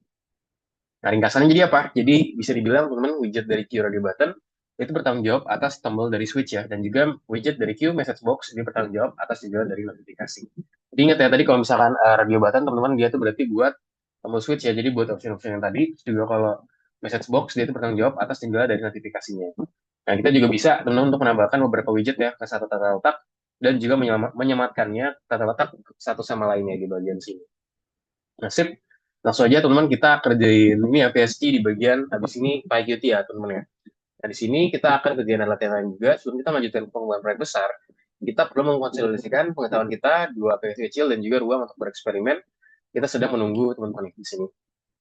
Nah, ringkasannya jadi apa? Jadi bisa dibilang, teman-teman, widget dari Q radio button itu bertanggung jawab atas tombol dari switch ya, dan juga widget dari Q message box dia bertanggung jawab atas jendela dari notifikasi. Jadi ingat ya tadi kalau misalkan radio button, teman-teman, dia tuh berarti buat tombol switch ya, jadi buat option-option yang tadi. Terus juga kalau message box dia itu bertanggung jawab atas jendela dari notifikasinya. Nah, kita juga bisa, teman-teman, untuk menambahkan beberapa widget ya ke satu tata letak dan juga menyematkannya tata letak satu sama lainnya di bagian sini. Nah, sip. Langsung aja teman-teman kita kerjain ini ya PSG di bagian habis ini PyQt ya teman-teman ya. Nah, di sini kita akan kerjain latihan lain juga. Sebelum kita lanjutkan penggunaan proyek besar, kita perlu mengkonsolidasikan pengetahuan kita dua PSC kecil dan juga ruang untuk bereksperimen. Kita sedang menunggu teman-teman di sini.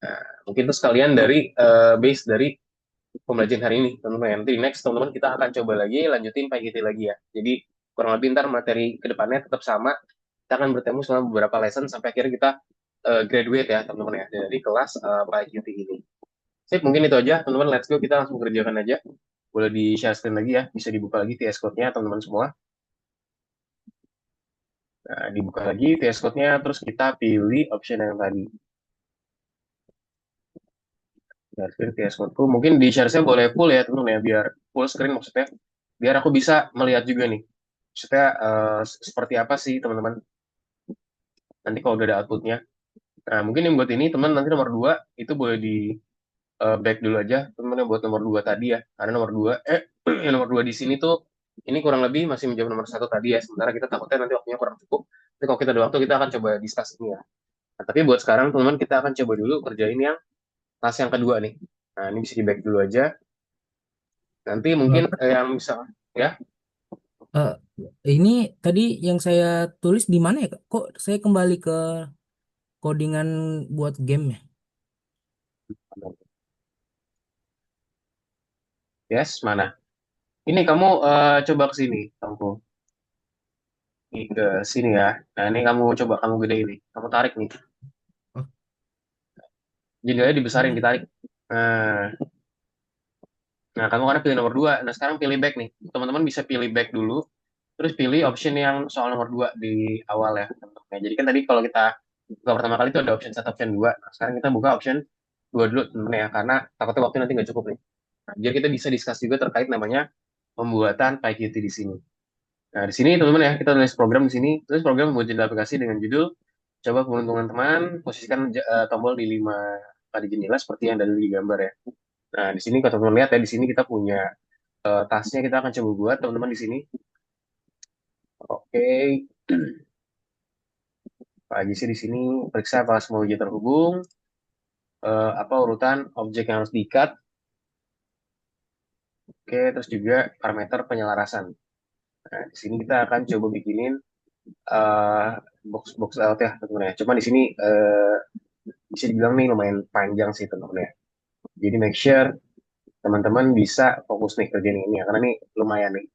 Nah, mungkin itu sekalian dari base dari pembelajaran hari ini, teman-teman. Nanti next, teman-teman, kita akan coba lagi lanjutin PyQt lagi ya. Jadi kurang lebih ntar materi kedepannya tetap sama. Kita akan bertemu selama beberapa lesson sampai akhirnya kita graduate ya, teman-teman ya, dari kelas PyQt ini. Sip, mungkin itu aja, teman-teman. Let's go, kita langsung kerjakan aja. Boleh di-share screen lagi ya, bisa dibuka lagi VS Code-nya, teman-teman semua. Nah, dibuka lagi VS Code-nya, terus kita pilih option yang tadi. Share screen VS Code-ku. Mungkin di share screen boleh full ya, teman-teman ya, biar full screen maksudnya. Biar aku bisa melihat juga nih. Maksudnya seperti apa sih, teman-teman. Nanti kalau udah ada output-nya. Nah, mungkin yang buat ini, teman nanti nomor 2, itu boleh di back dulu aja, teman-teman, yang buat nomor 2 tadi ya. Karena nomor 2, yang nomor 2 di sini tuh, ini kurang lebih masih menjawab nomor 1 tadi ya. Sementara kita takutnya nanti waktunya kurang cukup. Tapi kalau kita ada waktu, kita akan coba discuss ini ya. Nah, tapi buat sekarang, teman-teman, kita akan coba dulu kerjain yang tas yang kedua nih. Nah, ini bisa di back dulu aja. Nanti mungkin Bapak, yang bisa, ya. eh, ini tadi yang saya tulis di mana ya, Kak? Kok saya kembali ke codingan buat game ya? Yes, mana? Ini kamu coba ke sini, kamu. Ini ke sini ya. Nah, ini kamu coba kamu gede ini. Kamu tarik nih. Oh, Jendelanya dibesarin, ini. ditarik. Nah, nah, kamu karena pilih nomor 2. Nah, sekarang pilih back nih. Teman-teman bisa pilih back dulu. Terus pilih option yang soal nomor 2 di awal ya, teman-teman. Nah, jadi kan tadi kalau kita buka pertama kali itu ada option 1, option 2. Nah, sekarang kita buka option 2 dulu, teman-teman ya. Karena takutnya waktu nanti nggak cukup nih. Nah, jadi kita bisa discuss juga terkait namanya pembuatan PyQt di sini. Nah, di sini teman-teman ya, kita tulis program di sini. Terus program membuat jendela aplikasi dengan judul, coba teman-teman posisikan tombol di 5 kali jendela seperti yang ada di gambar ya. Nah, di sini kalau teman-teman lihat ya, di sini kita punya tasnya kita akan coba buat teman-teman di sini. Oke, Pak Haji sih di sini periksa apakah semua ujian terhubung, apa urutan objek yang harus di-cut. Oke, terus juga parameter penyelarasan. Nah, di sini kita akan coba bikinin eh, box out ya, teman-teman ya. Cuma di sini bisa dibilang nih lumayan panjang sih, teman-teman ya. Jadi make sure teman-teman bisa fokus nih kerjaan ini ya, karena ini lumayan nih.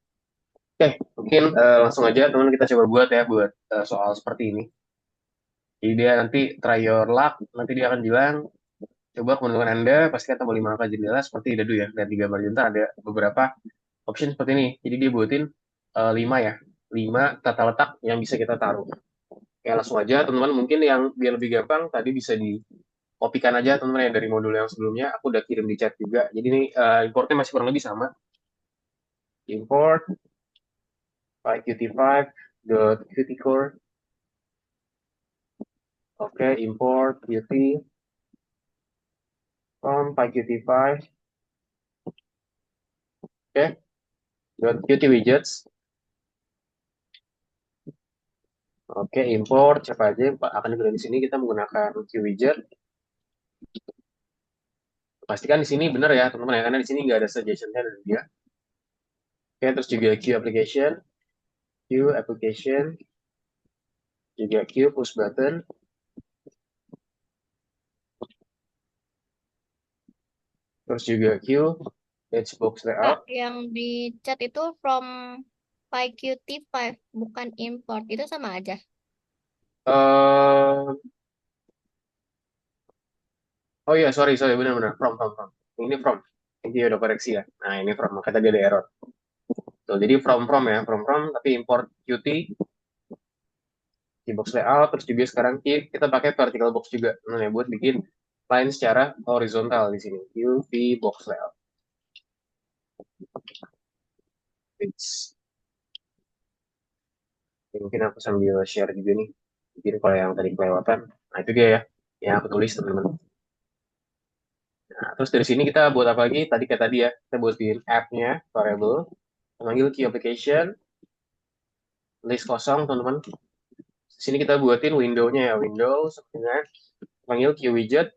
Oke, mungkin langsung aja teman kita coba buat ya, buat soal seperti ini. Jadi dia nanti try your luck, nanti dia akan bilang, coba keuntungan Anda, pastikan tombol 5 angka jendela seperti dadu ya. Lihat di gambar jendela ada beberapa option seperti ini. Jadi dia buatin 5 ya, 5 tata letak yang bisa kita taruh. Ya langsung aja teman-teman, mungkin yang biar lebih gampang tadi bisa dikopikan aja teman-teman yang dari modul yang sebelumnya, aku udah kirim di chat juga. Jadi ini importnya masih kurang lebih sama. Import pyqt5.qtcore. Oke, import qt from pyqt5. Oke, .qt widgets. Oke, import siapa aja yang akan digunakan di sini, kita menggunakan QWidget. Pastikan di sini benar ya teman-teman ya, karena di sini nggak ada suggestion-nya dari dia. Oke, terus juga Q application, juga Q push button, terus juga Q box Kak, layout. yang di chat itu from PyQt5, bukan import. Itu sama aja. eh oh iya, sorry, benar-benar from. Ini from. Ini udah koreksi ya. Nah, ini from, maka tadi ada error. Tuh, jadi from ya, from, tapi import Qt, box layout, terus juga sekarang kita pakai vertical box juga. Nah, ya, buat bikin line secara horizontal di sini. box layout. It's, mungkin aku sambil share juga nih. Mungkin kalau yang tadi kelewatan, nah itu dia ya, yang aku tulis teman-teman. Nah, terus dari sini kita buat apa lagi? Kayak tadi ya, kita buatin app-nya, variable, panggil key application, list kosong teman-teman. Di sini kita buatin window-nya ya, window dengan panggil key widget.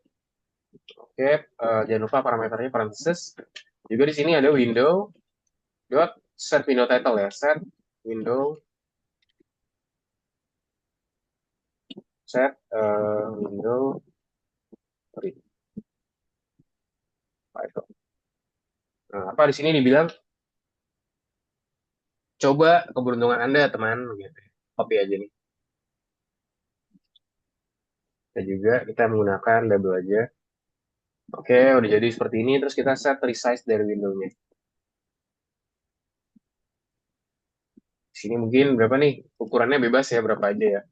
Oke, jangan lupa parameternya parenthesis. Juga di sini ada window dot set window title ya, set window set window sorry, title. Nah, apa di sini dibilang coba keberuntungan Anda teman gitu. Copy aja nih. Dan juga kita menggunakan label aja. Oke, udah jadi seperti ini. Terus kita set resize dari window-nya. Di sini mungkin berapa nih? Ukurannya bebas ya, berapa aja ya.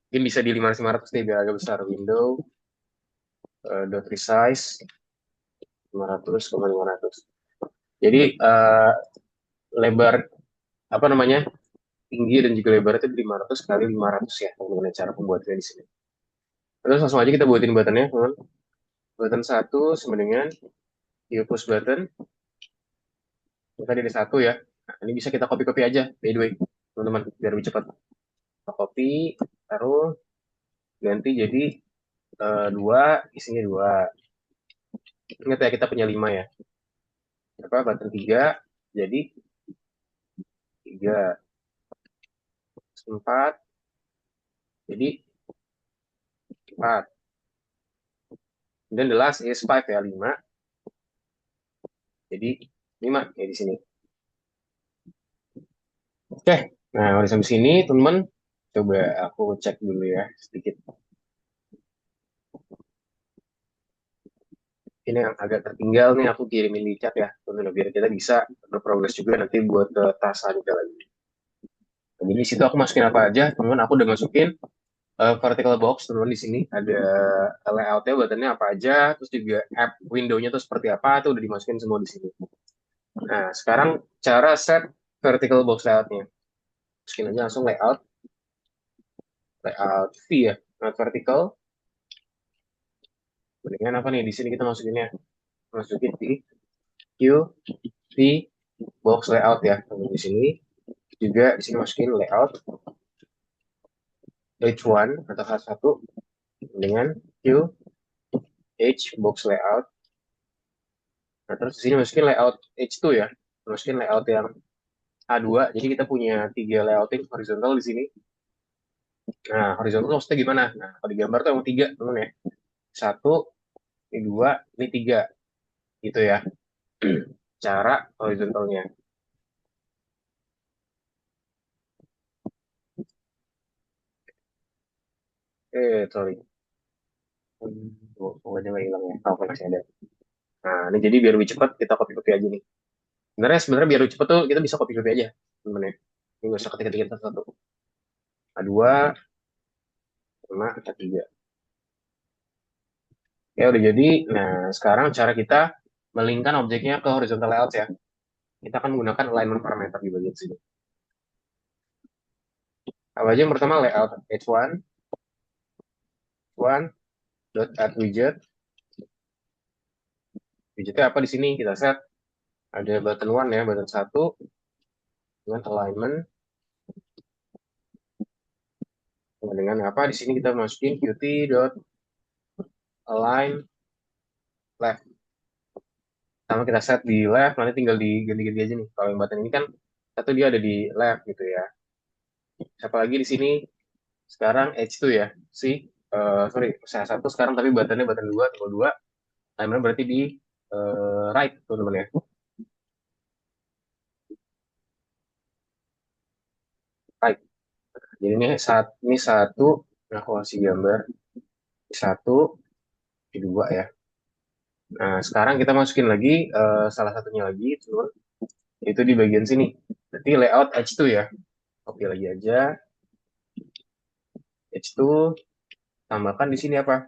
Mungkin bisa di 500 nih, biar agak besar. Window, dot resize, 500,500. Jadi, lebar, apa namanya, tinggi dan juga lebar itu 500 kali 500 ya. Bagaimana cara pembuatannya di sini. Terus langsung aja kita buatin buttonnya, teman. Button 1 sama dengan push button. Tadi ada 1 ya. Nah, ini bisa kita copy-copy aja, by the way, teman-teman, biar lebih cepat. Copy, taruh, ganti jadi 2, isinya 2. Ingat ya, kita punya 5 ya. Apa, button 3, jadi 3. 4, jadi 4. Dan the last is 5 ya, 5. Jadi 5 ya di sini. Oke, nah udah sampai sini teman-teman. Coba aku cek dulu ya sedikit. Ini yang agak tertinggal nih aku kirimin di chat ya, teman-teman, biar kita bisa berprogres juga nanti buat ke tas juga lagi. Nah, jadi di situ aku masukin apa aja, teman-teman. Aku udah masukin vertical box, teman-teman. Di sini ada layoutnya, buttonnya apa aja, terus juga app window-nya tuh seperti apa, itu udah dimasukin semua di sini. Nah, sekarang cara set vertical box layoutnya. Masukin aja langsung layout V ya, not vertical. Dengan apa nih? Di sini kita masukinnya, masukin di Q V box layout ya. Di sini juga di sini masukin layout H1 atau H1 dengan Q H box layout. Nah, terus di sini masukin layout H2 ya. Masukin layout yang A2. Jadi kita punya 3 layouting horizontal di sini. Nah, horizontal maksudnya gimana? Nah, kalau digambar tuh yang 3, teman ya. 1, ini 2, ini 3. Gitu ya. Cara horizontalnya. Sorry. Semoga aja nggak hilang ya. Kalau masih ada. Nah, ini jadi biar lebih cepat kita copy-copy aja nih. Sebenarnya biar lebih cepat tuh kita bisa copy-copy aja, teman-teman ya. Ini nggak usah ketik-ketikin satu-satu. A2, sama H3. Ya udah jadi. Nah, sekarang cara kita melingkan objeknya ke horizontal layout ya. Kita akan menggunakan alignment parameter di bagian sini. Apa aja yang pertama layout h1 dot add widget. Widgetnya apa di sini? Kita set ada button 1 ya, button 1 dengan alignment dengan apa? Di sini kita masukin qt dot align left. Sama kita set di left, nanti tinggal diganti-ganti aja nih. Kalau yang button ini kan satu dia ada di left gitu ya. Siapa lagi di sini? Sekarang H2 ya. Sorry, saya satu sekarang tapi buttonnya button 2, tombol 2. Timer berarti di right, teman-teman ya. Right. Jadi ini satu, nah aku kasih gambar. Satu, di dua ya. Nah, sekarang kita masukin lagi salah satunya lagi, teman-teman. Itu di bagian sini. Berarti layout H2 ya. Oke lagi aja. H2, tambahkan di sini apa?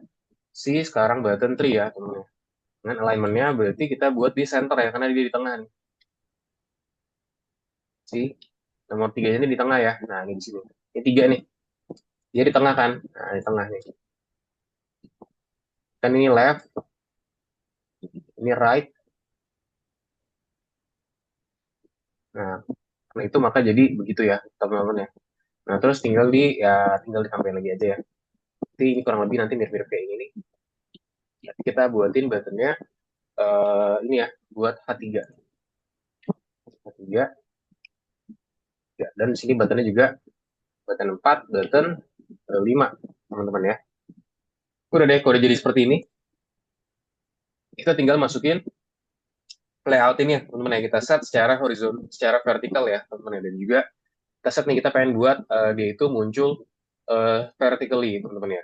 Sekarang button 3 ya, teman-teman. Dengan alignment-nya berarti kita buat di center ya, karena dia di tengah nih. Nomor 3 ini di tengah ya. Nah, ini di sini. Ini 3 nih. Dia di tengah kan? Nah, di tengah nih. Kan ini left, ini right. Nah, karena itu maka jadi begitu ya, teman-teman ya. Nah, terus tinggal ditambahin lagi aja ya. Jadi ini kurang lebih nanti mirip-mirip kayak ini nih. Nanti kita buatin buttonnya ini ya, buat H3. H3. Ya, dan di sini buttonnya juga button 4, button 5, teman-teman ya. Udah deh, kalau udah jadi seperti ini, kita tinggal masukin layout ini ya, teman-teman ya. Kita set secara horizontal, secara vertikal ya, teman-teman ya. Dan juga kita set nih, kita pengen buat dia itu muncul vertically, teman-teman ya.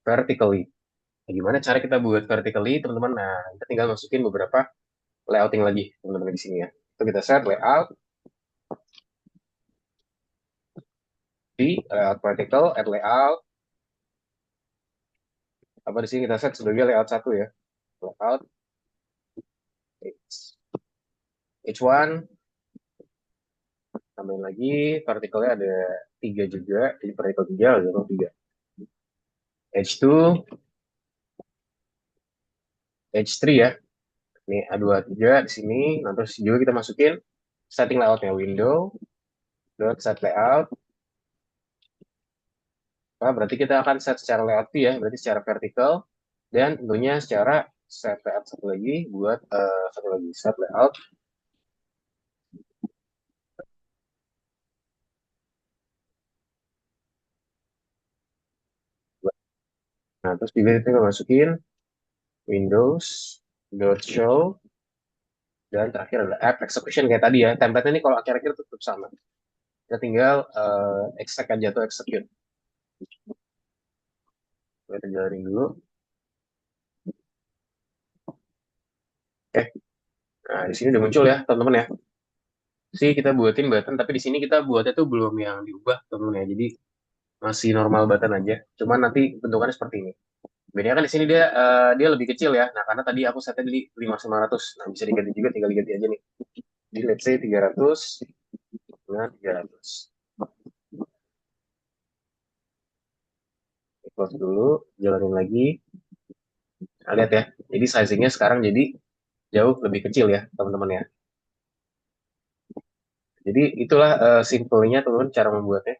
Vertically. Nah, gimana cara kita buat vertically, teman-teman? Nah, kita tinggal masukin beberapa layouting lagi, teman-teman di sini ya. Itu kita set layout di layout vertical, add layout. Apa di sini kita set sebagai layout 1 ya. Layout H1, tambahin lagi verticalnya ada 3 juga, jadi vertical 3, horizontal 3. H2, H3 ya. Ini A2, A3 di sini. Nah, terus juga kita masukin setting layoutnya window dot set layout. Nah, berarti kita akan set secara layout ya, berarti secara vertikal dan tentunya secara set layout satu lagi buat satu lagi set layout. Nah, terus juga kita masukin Windows dot show dan terakhir ada app execution kayak tadi ya. Template ini kalau akhir-akhir tetap sama. Kita tinggal extract aja atau execute. Kita jalanin dulu. Oke. Nah, di sini udah muncul ya, teman-teman ya. Kita buatin button, tapi di sini kita buatnya tuh belum yang diubah, teman-teman ya. Jadi masih normal button aja. Cuman nanti bentukannya seperti ini. Bedanya kan di sini dia lebih kecil ya. Nah, karena tadi aku setnya di 500. Nah, bisa diganti juga, tinggal diganti aja nih. Jadi let's say 300 dengan 300. Close dulu, jalanin lagi. Nah, lihat ya. Jadi sizingnya sekarang jadi jauh lebih kecil ya, teman-teman ya. Jadi itulah simpelnya teman-teman cara membuatnya.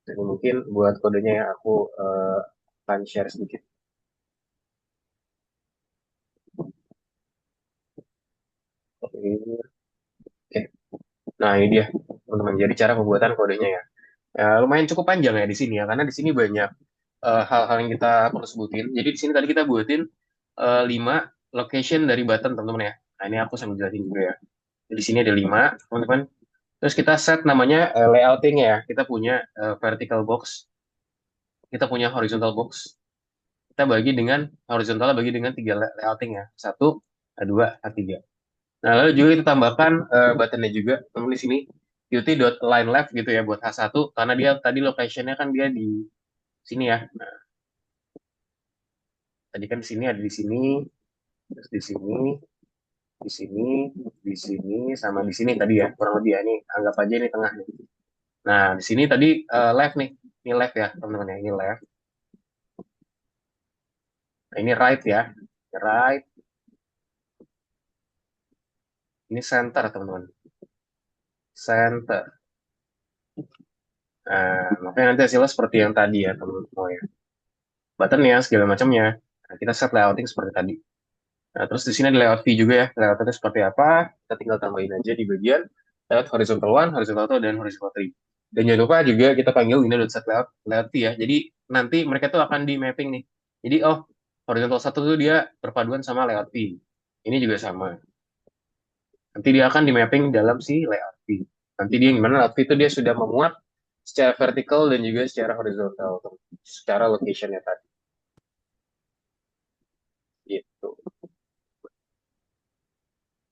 Jadi mungkin buat kodenya ya aku akan share sedikit. Oke. Nah, ini dia teman-teman. Jadi cara pembuatan kodenya ya. Ya, lumayan cukup panjang ya di sini ya, karena di sini banyak hal-hal yang kita perlu sebutin. Jadi di sini tadi kita buatin 5 location dari button, teman-teman ya. Nah, ini aku sambil jelasin juga ya. Di sini ada 5, teman-teman. Terus kita set namanya layouting ya. Kita punya vertical box, kita punya horizontal box. Kita bagi dengan horizontal bagi dengan 3 layouting ya. 1, 2, 3. Nah, lalu juga kita tambahkan buttonnya juga, teman di sini. qt.line left gitu ya buat H1 karena dia tadi locationnya kan dia di sini ya. Nah, tadi kan di sini ada di sini, terus di sini, di sini, di sini, sama di sini tadi ya kurang lebih ya ini anggap aja ini tengah nih. Nah di sini tadi left nih, ini left ya teman-teman ya ini left. Nah, ini right ya, right, ini center teman-teman, center. Nah, makanya nanti hasilnya seperti yang tadi ya teman-teman semua ya. Button ya segala macamnya. Nah, kita set layouting seperti tadi. Nah, terus di sini ada layout view juga ya. Layoutnya seperti apa? Kita tinggal tambahin aja di bagian layout horizontal one, horizontal two, dan horizontal three. Dan jangan lupa juga kita panggil window.set layout view ya. Jadi nanti mereka tuh akan di mapping nih. Jadi oh horizontal satu tuh dia berpaduan sama layout view. Ini juga sama. Nanti dia akan di mapping dalam si layout view. Nanti dia gimana layout view itu dia sudah memuat secara vertikal dan juga secara horizontal, secara locationnya tadi. Gitu.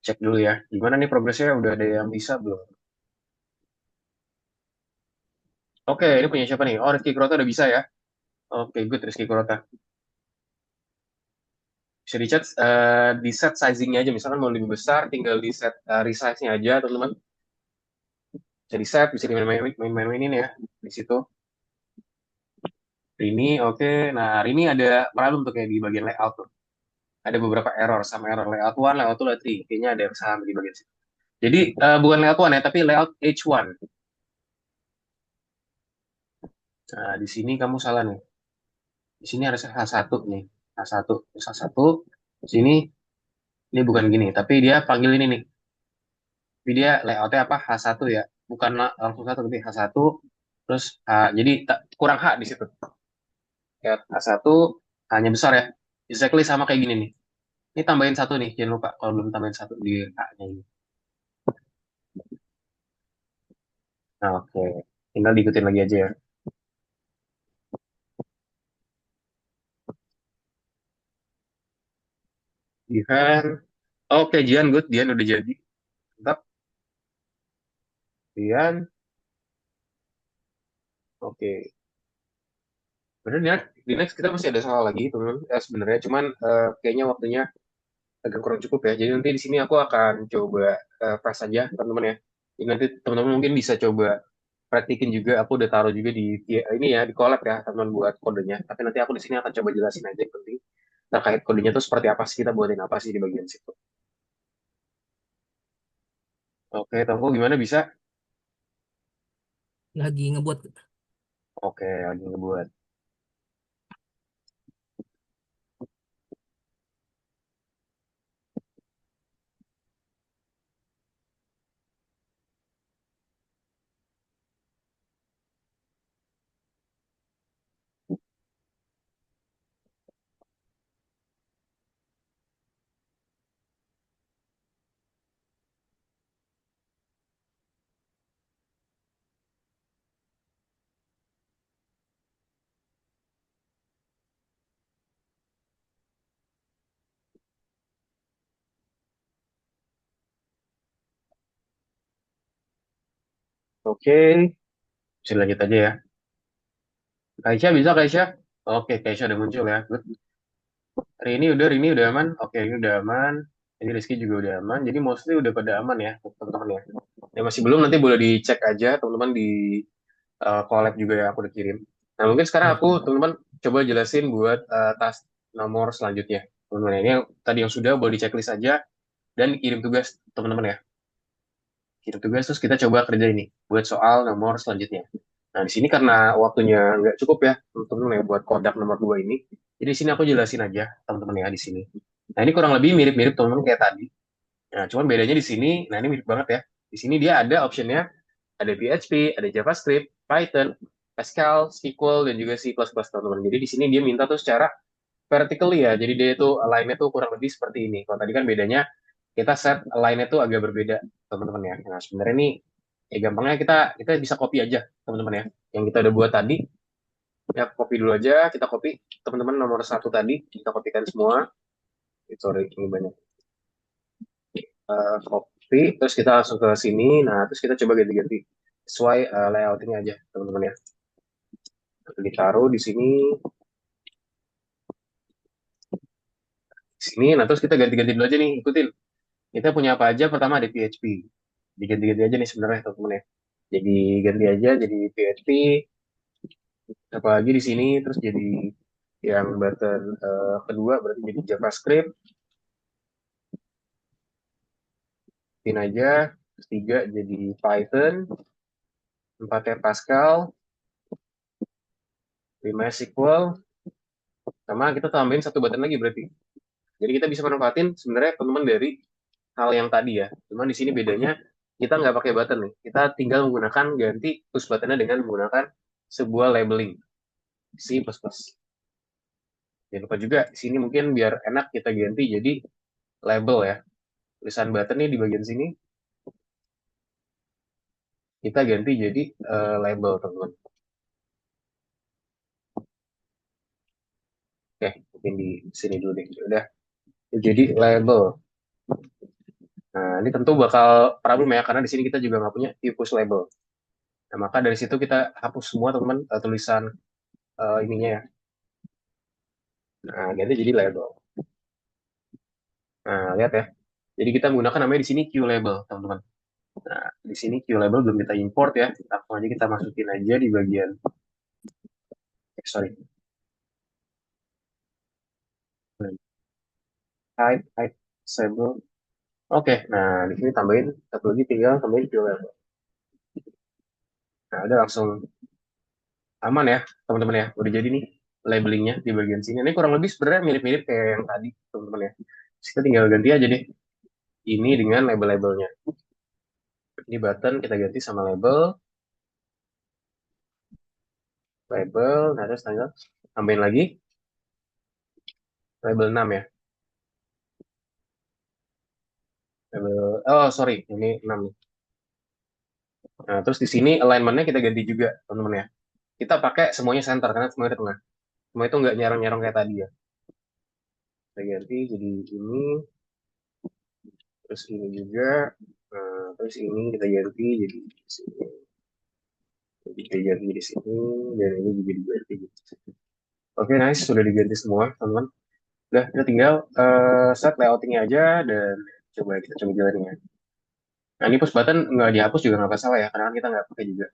Cek dulu ya. Gimana nih progresnya? Udah ada yang bisa belum? Oke, ini punya siapa nih? Oh, Rizky Kurota udah bisa ya. Oke, good Rizky Kurota. Bisa di set sizingnya aja. Misalkan mau lebih besar, tinggal di set resize-nya aja, teman-teman. Bisa di set, bisa dimain-mainin ya di situ. Ini oke. Nah, hari ini ada problem tuh kayak di bagian layout tuh. Ada beberapa error sama error layout one, layout two, layout three. Kayaknya ada yang salah di bagian situ. Jadi bukan layout one ya, tapi layout H1. Nah, di sini kamu salah nih. Di sini harusnya H1 nih. H1, terus H1. Di sini ini bukan gini, tapi dia panggil ini nih. Tapi dia layoutnya apa? H1 ya. Bukan langsung satu, tapi H1. Terus jadi kurang H di situ. Ya, H1, hanya besar ya. Exactly sama kayak gini nih. Ini tambahin satu nih, jangan lupa kalau belum tambahin satu di H-nya ini. Nah, oke. Tinggal diikutin lagi aja ya. Jihan. Oke, Jihan good. Jihan udah jadi. Mantap. Jihan. Oke. Bener ya, di next kita masih ada salah lagi, teman. Sebenarnya, cuman kayaknya waktunya agak kurang cukup ya. Jadi nanti di sini aku akan coba press aja, teman-teman ya. Jadi nanti teman-teman mungkin bisa coba praktikin juga. Aku udah taruh juga di ini ya, di collab ya, teman-teman buat kodenya. Tapi nanti aku di sini akan coba jelasin aja yang penting terkait kodenya itu seperti apa sih, kita buatin apa sih di bagian situ. Oke, Tongko gimana bisa? Lagi ngebuat. Oke, lagi ngebuat. Oke, bisa lanjut aja ya. Kaisha bisa Kaisha? Oke, Kaisha udah muncul ya. Good. Hari ini udah aman. Oke, ini udah aman. Ini Rizky juga udah aman. Jadi mostly udah pada aman ya, teman-teman ya. Yang masih belum nanti boleh dicek aja teman-teman di collab juga ya aku udah kirim. Nah, mungkin sekarang Ya. aku teman-teman coba jelasin buat task nomor selanjutnya. Teman-teman ini yang tadi yang sudah boleh di checklist aja dan kirim tugas teman-teman ya. Kirim tugas terus kita coba kerja ini buat soal nomor selanjutnya. Nah, di sini karena waktunya nggak cukup ya, teman-teman ya buat kodak nomor 2 ini. Jadi di sini aku jelasin aja teman-teman ya di sini. Nah, ini kurang lebih mirip-mirip teman-teman kayak tadi. Nah, cuman bedanya di sini, nah ini mirip banget ya. Di sini dia ada optionnya, ada PHP, ada JavaScript, Python, Pascal, SQL, dan juga C++ teman-teman. Jadi di sini dia minta tuh secara vertically ya. Jadi dia itu align-nya tuh kurang lebih seperti ini. Kalau tadi kan bedanya kita set align-nya tuh agak berbeda teman-teman ya. Nah sebenarnya ini ya gampangnya kita bisa copy aja teman-teman ya. Yang kita udah buat tadi ya copy dulu aja. Kita copy teman-teman nomor satu tadi kita kopikan semua. Sorry ini banyak. Copy PHP, terus kita langsung ke sini. Nah, terus kita coba ganti-ganti sesuai layoutingnya aja, teman-teman ya. Ditaruh di sini, sini. Nah, terus kita ganti-ganti dulu aja nih, ikutin. Kita punya apa aja? Pertama ada PHP. Diganti-ganti aja nih sebenarnya, teman-teman ya. Jadi ganti aja, jadi PHP. Apalagi di sini, terus jadi yang button kedua berarti jadi JavaScript. Pin aja. Tiga jadi Python. Empatnya Pascal. Lima SQL. Sama kita tambahin satu button lagi berarti. Jadi kita bisa manfaatin sebenarnya teman-teman dari hal yang tadi ya. Cuman di sini bedanya kita nggak pakai button nih. Kita tinggal menggunakan ganti push buttonnya dengan menggunakan sebuah labeling C++. Jangan lupa juga di sini mungkin biar enak kita ganti jadi label ya. Tulisan button nih di bagian sini kita ganti jadi label teman-teman. Oke, mungkin di sini dulu deh. Udah jadi label. Nah, ini tentu bakal problem ya karena di sini kita juga nggak punya view push label. Nah, maka dari situ kita hapus semua teman-teman tulisan ininya ya. Nah, ganti jadi label. Nah, lihat ya. Jadi kita menggunakan namanya di sini QLabel, teman-teman. Nah, di sini QLabel belum kita import ya. Langsung aja kita masukin aja di bagian sorry. Type label. Oke, nah di sini tambahin satu lagi tinggal tambahin QLabel. Nah, udah langsung aman ya, teman-teman ya. Udah jadi nih labelingnya di bagian sini. Ini kurang lebih sebenarnya mirip-mirip kayak yang tadi, teman-teman ya. Terus kita tinggal ganti aja deh ini dengan label-labelnya. Ini button kita ganti sama label, nah terus tinggal tambahin lagi label 6 ya. Label, oh sorry, ini 6 nih. Nah, terus di sini alignment-nya kita ganti juga, teman-teman ya. Kita pakai semuanya center karena semuanya di tengah. Semua itu nggak nyarang-nyarang kayak tadi ya. Kita ganti jadi ini, terus ini juga, nah, terus ini kita ganti jadi di sini. Jadi kita ganti di sini, dan ini juga diganti. Oke, nice, sudah diganti semua, teman-teman. Udah, kita tinggal set layoutingnya aja dan kita coba jalanin ya. Nah, ini push button nggak dihapus juga nggak masalah ya, karena kan kita nggak pakai juga.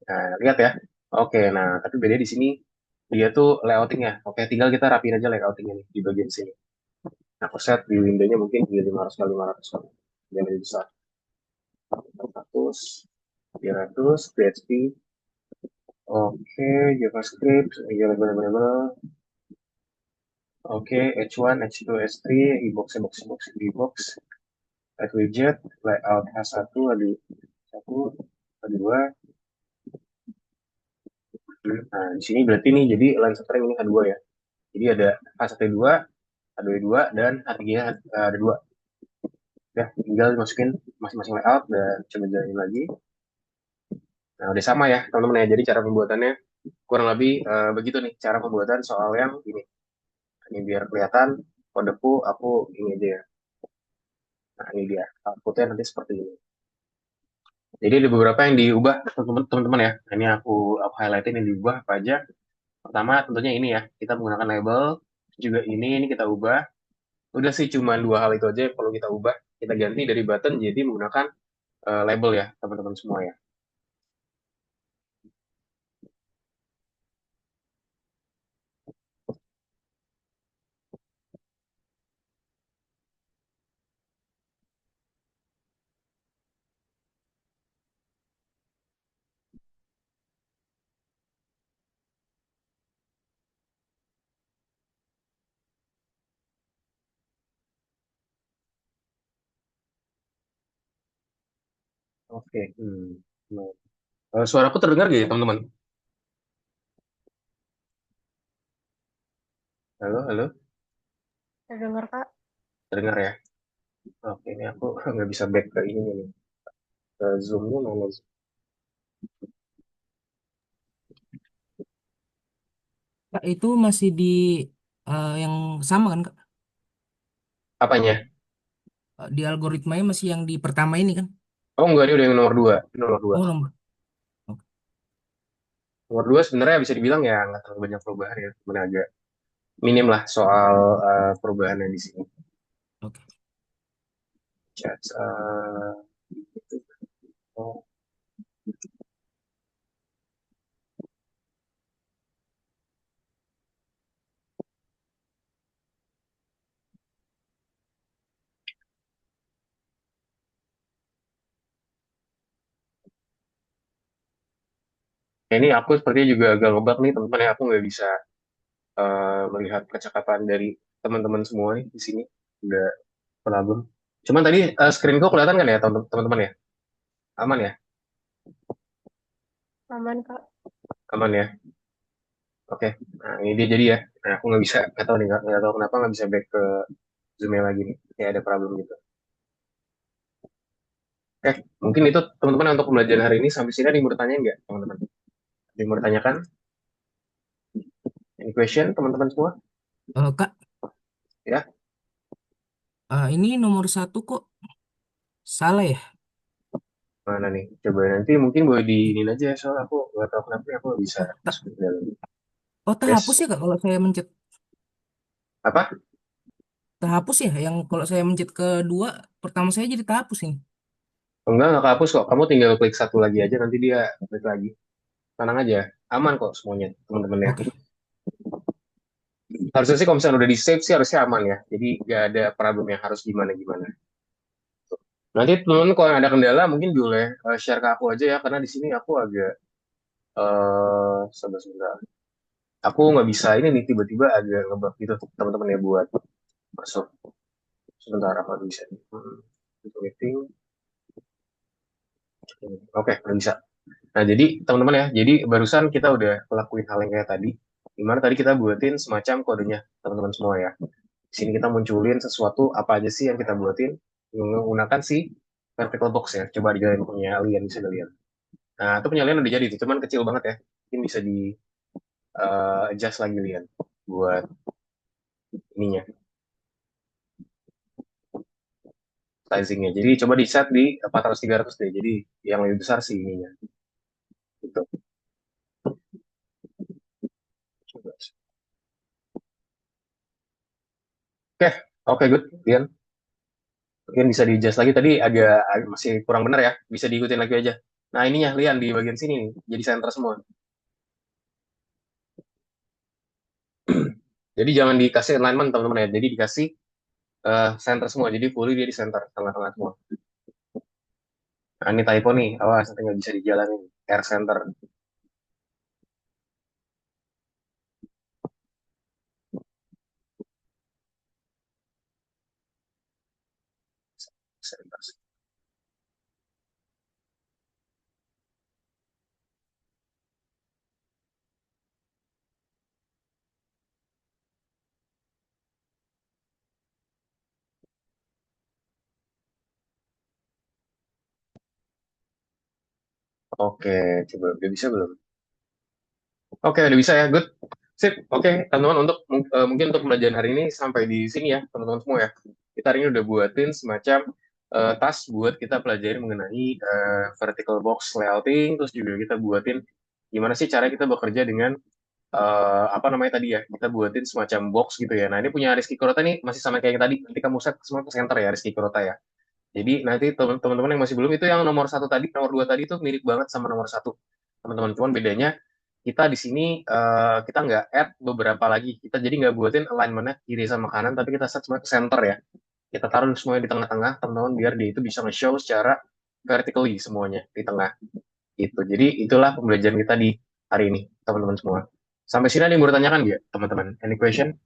Nah, lihat ya. Oke, nah tapi beda di sini dia tuh layoutingnya. Oke, tinggal kita rapiin aja layoutingnya nih di bagian sini. Nah, aku set di windownya mungkin di 500 kali 500 yang lebih besar. 400, 300, PHP. Oke, JavaScript, ya benar-benar. Oke, H1, H2, H3, e-box, e-box, e-box, e-box, add widget, layout H1, ada 1, ada 2. Nah, di sini berarti nih, jadi line centering ini H2 ya. Jadi ada H1, H2, dan H3 ada 2. Ya, tinggal masukin masing-masing layout dan coba jalanin lagi. Nah, udah sama ya, teman-teman ya. Jadi cara pembuatannya kurang lebih begitu nih, cara pembuatan soal yang ini. Ini biar kelihatan kodeku, aku ini aja ya. Nah, ini dia. Outputnya nanti seperti ini. Jadi ada beberapa yang diubah teman-teman ya. Nah, ini aku highlightin yang diubah apa aja. Pertama tentunya ini ya, kita menggunakan label. Juga ini kita ubah. Udah sih cuma dua hal itu aja yang perlu kita ubah. Kita ganti dari button jadi menggunakan label ya, teman-teman semua ya. Oke. Nah. Suaraku terdengar gak ya, teman-teman? Halo, halo. Terdengar, Kak? Terdengar ya? Oke, ini aku nggak bisa back ke ini nih. Ke Zoom-nya mana? Kak, itu masih di yang sama kan, Kak? Apanya? Di algoritmanya masih yang di pertama ini kan? Oh enggak, ini udah yang nomor 2. Nomor 2. Oh, nomor. Oke. Nomor 2 sebenarnya bisa dibilang ya nggak terlalu banyak perubahan ya. Cuma agak minim lah soal perubahannya di sini. Oke. Chat, oh, ini aku sepertinya juga agak ngebug nih teman-teman ya. Aku nggak bisa melihat percakapan dari teman-teman semua nih di sini. Udah problem. Cuman tadi screenku kelihatan kan ya teman-teman ya? Aman ya? Aman, Kak. Aman ya? Oke. Nah ini dia jadi ya. Nah, aku nggak tahu nih, nggak tahu kenapa nggak bisa back ke Zoom-nya lagi nih. Kayak ada problem gitu. Oke, mungkin itu teman-teman untuk pembelajaran hari ini sampai sini ada yang mau ditanyain nggak teman-teman? Ada yang mau ditanyakan? Any question teman-teman semua? Kak, Ya, ini nomor 1 kok salah ya? mana nih? Coba nanti mungkin boleh diinin aja soalnya aku nggak tahu kenapa aku nggak bisa Oh, masuk ke dalam. terhapus Yes. ya Kak kalau saya mencet. Apa? Terhapus ya? Yang kalau saya mencet kedua, pertama saya jadi terhapus ini. Nggak kehapus kok. Kamu tinggal klik satu lagi aja nanti dia klik lagi. Tenang aja. Aman kok semuanya teman-teman ya. Oke. Harusnya sih kalau misalnya udah di save sih harusnya aman ya. Jadi nggak ada problem yang harus gimana-gimana. Nanti teman-teman kalau ada kendala mungkin boleh share ke aku aja ya karena di sini aku agak sebentar. Aku nggak bisa ini nih tiba-tiba agak ngebug gitu teman-teman ya buat masuk. Sebentar apa bisa nih? Untuk meeting. Oke, nggak bisa. Nah, jadi teman-teman ya, jadi barusan kita udah ngelakuin hal yang kayak tadi. Dimana tadi kita buatin semacam kodenya teman-teman semua ya. Di sini kita munculin sesuatu apa aja sih yang kita buatin menggunakan si vertical box ya. Coba dijalanin punya alien bisa dilihat. Nah, itu punya alien udah jadi itu, cuman kecil banget ya. Mungkin bisa di adjust lagi lian buat ininya, sizingnya. Jadi coba di set di 400-300 deh. Jadi yang lebih besar sih ininya. Gitu. Coba. Oke, oke, good. Lian, mungkin bisa di adjust lagi. Tadi agak masih kurang benar ya. Bisa diikutin lagi aja. Nah, ininya Lian di bagian sini nih. Jadi center semua. Jadi jangan dikasih alignment teman-teman ya. Jadi dikasih center semua. Jadi fully dia di center, tengah-tengah semua. Nah, ini typo nih. Awas, nanti nggak bisa dijalanin. Air center. Center. Oke, coba udah bisa belum? Oke, udah bisa ya. Good. Sip. Oke, teman-teman mungkin untuk pembelajaran hari ini sampai di sini ya, teman-teman semua ya. Kita hari ini udah buatin semacam task buat kita pelajari mengenai vertical box layouting, terus juga kita buatin gimana sih cara kita bekerja dengan apa namanya tadi ya, kita buatin semacam box gitu ya. Nah, ini punya Rizky Kurota nih masih sama kayak yang tadi. Nanti kamu set semua ke center ya, Rizky Kurota ya. Jadi nanti teman-teman yang masih belum itu yang nomor 1 tadi, nomor 2 tadi itu mirip banget sama nomor 1 teman-teman. Cuman bedanya kita di sini kita nggak add beberapa lagi. Kita jadi nggak buatin alignmentnya kiri sama kanan, tapi kita set semua ke center ya. Kita taruh semuanya di tengah-tengah, teman-teman, biar dia itu bisa nge-show secara vertically semuanya di tengah. Gitu. Jadi itulah pembelajaran kita di hari ini, teman-teman semua. Sampai sini ada yang mau ditanyakan nggak, teman-teman? Any question?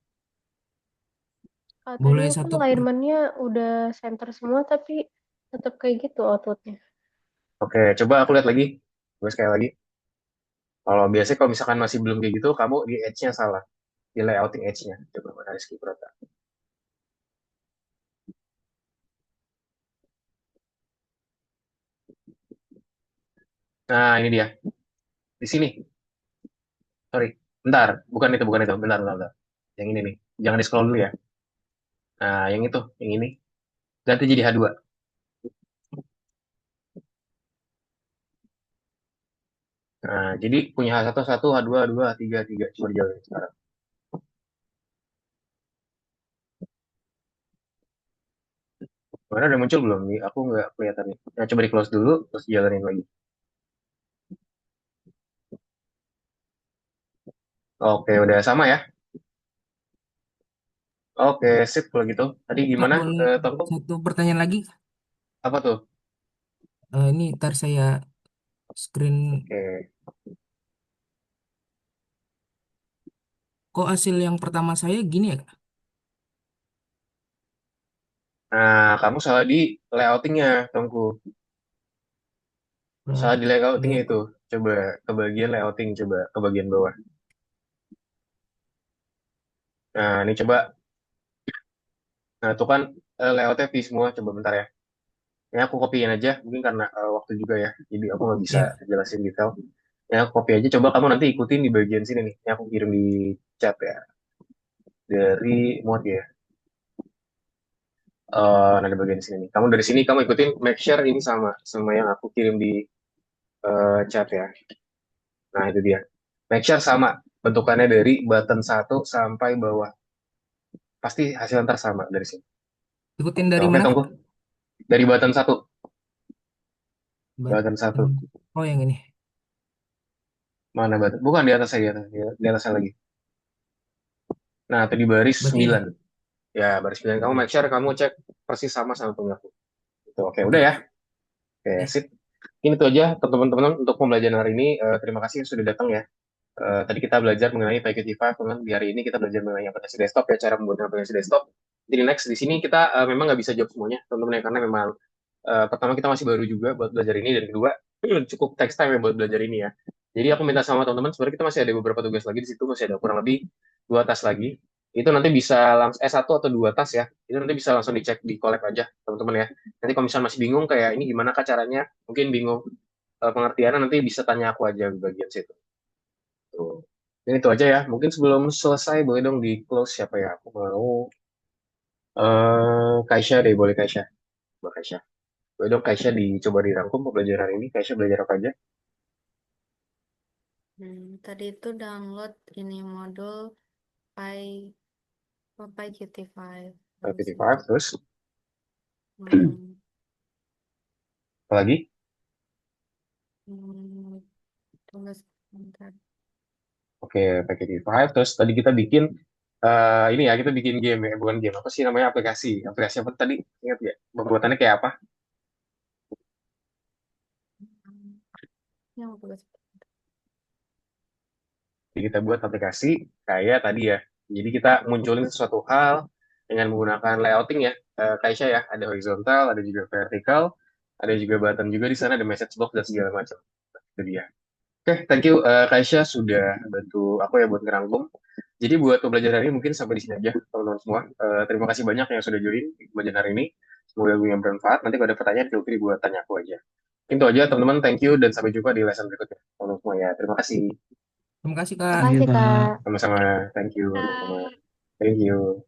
Tadi Boleh aku satu. alignment-nya udah center semua tapi tetap kayak gitu outputnya. Oke, coba aku lihat lagi. Gue sekali lagi. Kalau biasanya kalau misalkan masih belum kayak gitu, kamu di edge-nya salah. Di layouting edge-nya. Coba mana Rizky Prata. Nah, ini dia. Di sini. Sorry. Bentar. Bukan itu. Bentar. Yang ini nih. Jangan di-scroll dulu ya. Nah, yang itu. Yang ini. Ganti jadi H2. Nah, jadi punya H1, satu, H2, H2, H3, H3. Coba dijawabin sekarang. Mana udah muncul belum nih? Aku nggak kelihatan nih. Nah, coba di close dulu, terus jalanin lagi. Oke, udah sama ya? Oke, sip kalau gitu. Tadi Kak, gimana, boleh Tongko? satu pertanyaan lagi? Apa tuh? Ini ntar saya screen. Oke. Kok hasil yang pertama saya gini ya, Kak? Nah, kamu salah di layoutingnya, Tongko. Salah di layoutingnya Layout. itu. Coba ke bagian layouting, coba ke bagian bawah. Nah, ini coba. Nah, itu kan layoutnya V semua. Coba bentar ya. Ini aku copyin aja, mungkin karena waktu juga ya. Jadi aku nggak bisa Ya, jelasin detail. Ya, aku copy aja. Coba kamu nanti ikutin di bagian sini nih. Ini aku kirim di chat ya. Dari muat ya. Nah, di bagian sini nih. Kamu dari sini, kamu ikutin. Make sure ini sama yang aku kirim di chat ya. Nah, itu dia. Make sure sama. Bentukannya dari button satu sampai bawah. Pasti hasil ntar sama dari sini. ikutin Nah, dari oke, mana, Kak? tunggu. Dari button satu. Button Button. satu. Oh, yang ini. Mana button? Bukan di atas saya, di atasnya lagi. Nah, itu di baris Berarti ini. 9. Ya, baris 9. Kamu make sure kamu cek persis sama punya aku. Itu oke, udah Oke. ya. Oke, Ya. sip. Ini itu aja teman-teman untuk pembelajaran hari ini. Terima kasih yang sudah datang ya. Tadi kita belajar mengenai Package 5, teman. Di hari ini kita belajar mengenai aplikasi desktop ya, cara membuat aplikasi desktop. Jadi next di sini kita memang nggak bisa jawab semuanya, teman-teman ya, karena memang pertama kita masih baru juga buat belajar ini, dan kedua cukup text time ya buat belajar ini ya. Jadi aku minta sama teman-teman, sebenarnya kita masih ada beberapa tugas lagi di situ, masih ada kurang lebih 2 tas lagi. Itu nanti bisa langsung 1 atau 2 tas ya. Itu nanti bisa langsung dicek di collab aja, teman-teman ya. Nanti kalau misalnya masih bingung kayak ini gimana kah caranya, mungkin bingung pengertiannya, nanti bisa tanya aku aja di bagian situ. Tuh. Ini itu aja ya. Mungkin sebelum selesai boleh dong di close siapa ya? Aku mau Kaisha deh, boleh Kaisha. Coba Kaisha. Boleh dong Kaisha dicoba dirangkum pembelajaran hari ini. Kaisha belajar apa aja? Tadi itu download ini modul Py PyQt5 habis itu 55, terus hmm, apa lagi? tugas bentar. Oke, pakai D5. Terus tadi kita bikin ini ya, kita bikin game ya, bukan game, apa sih namanya, aplikasi. Aplikasi apa tadi? Ingat ya? Pembuatannya kayak apa? Yang tugas Jadi kita buat aplikasi kayak tadi ya. Jadi kita munculin sesuatu hal dengan menggunakan layouting ya. Kaisha ya, ada horizontal, ada juga vertikal, ada juga button juga di sana, ada message box dan segala macam. Itu dia. Oke, thank you Kaisha sudah bantu aku ya buat ngerangkum. Jadi buat pembelajaran hari ini mungkin sampai di sini aja teman-teman semua. Terima kasih banyak yang sudah join di pembelajaran hari ini. Semoga gue yang bermanfaat. Nanti kalau ada pertanyaan, feel free buat tanya aku aja. Itu aja teman-teman, thank you dan sampai jumpa di lesson berikutnya. Teman-teman semua ya, terima kasih. Terima kasih, Kak. Thank you, Makasih, Kak. Kak. Sama-sama, thank you. Sama-sama. Thank you.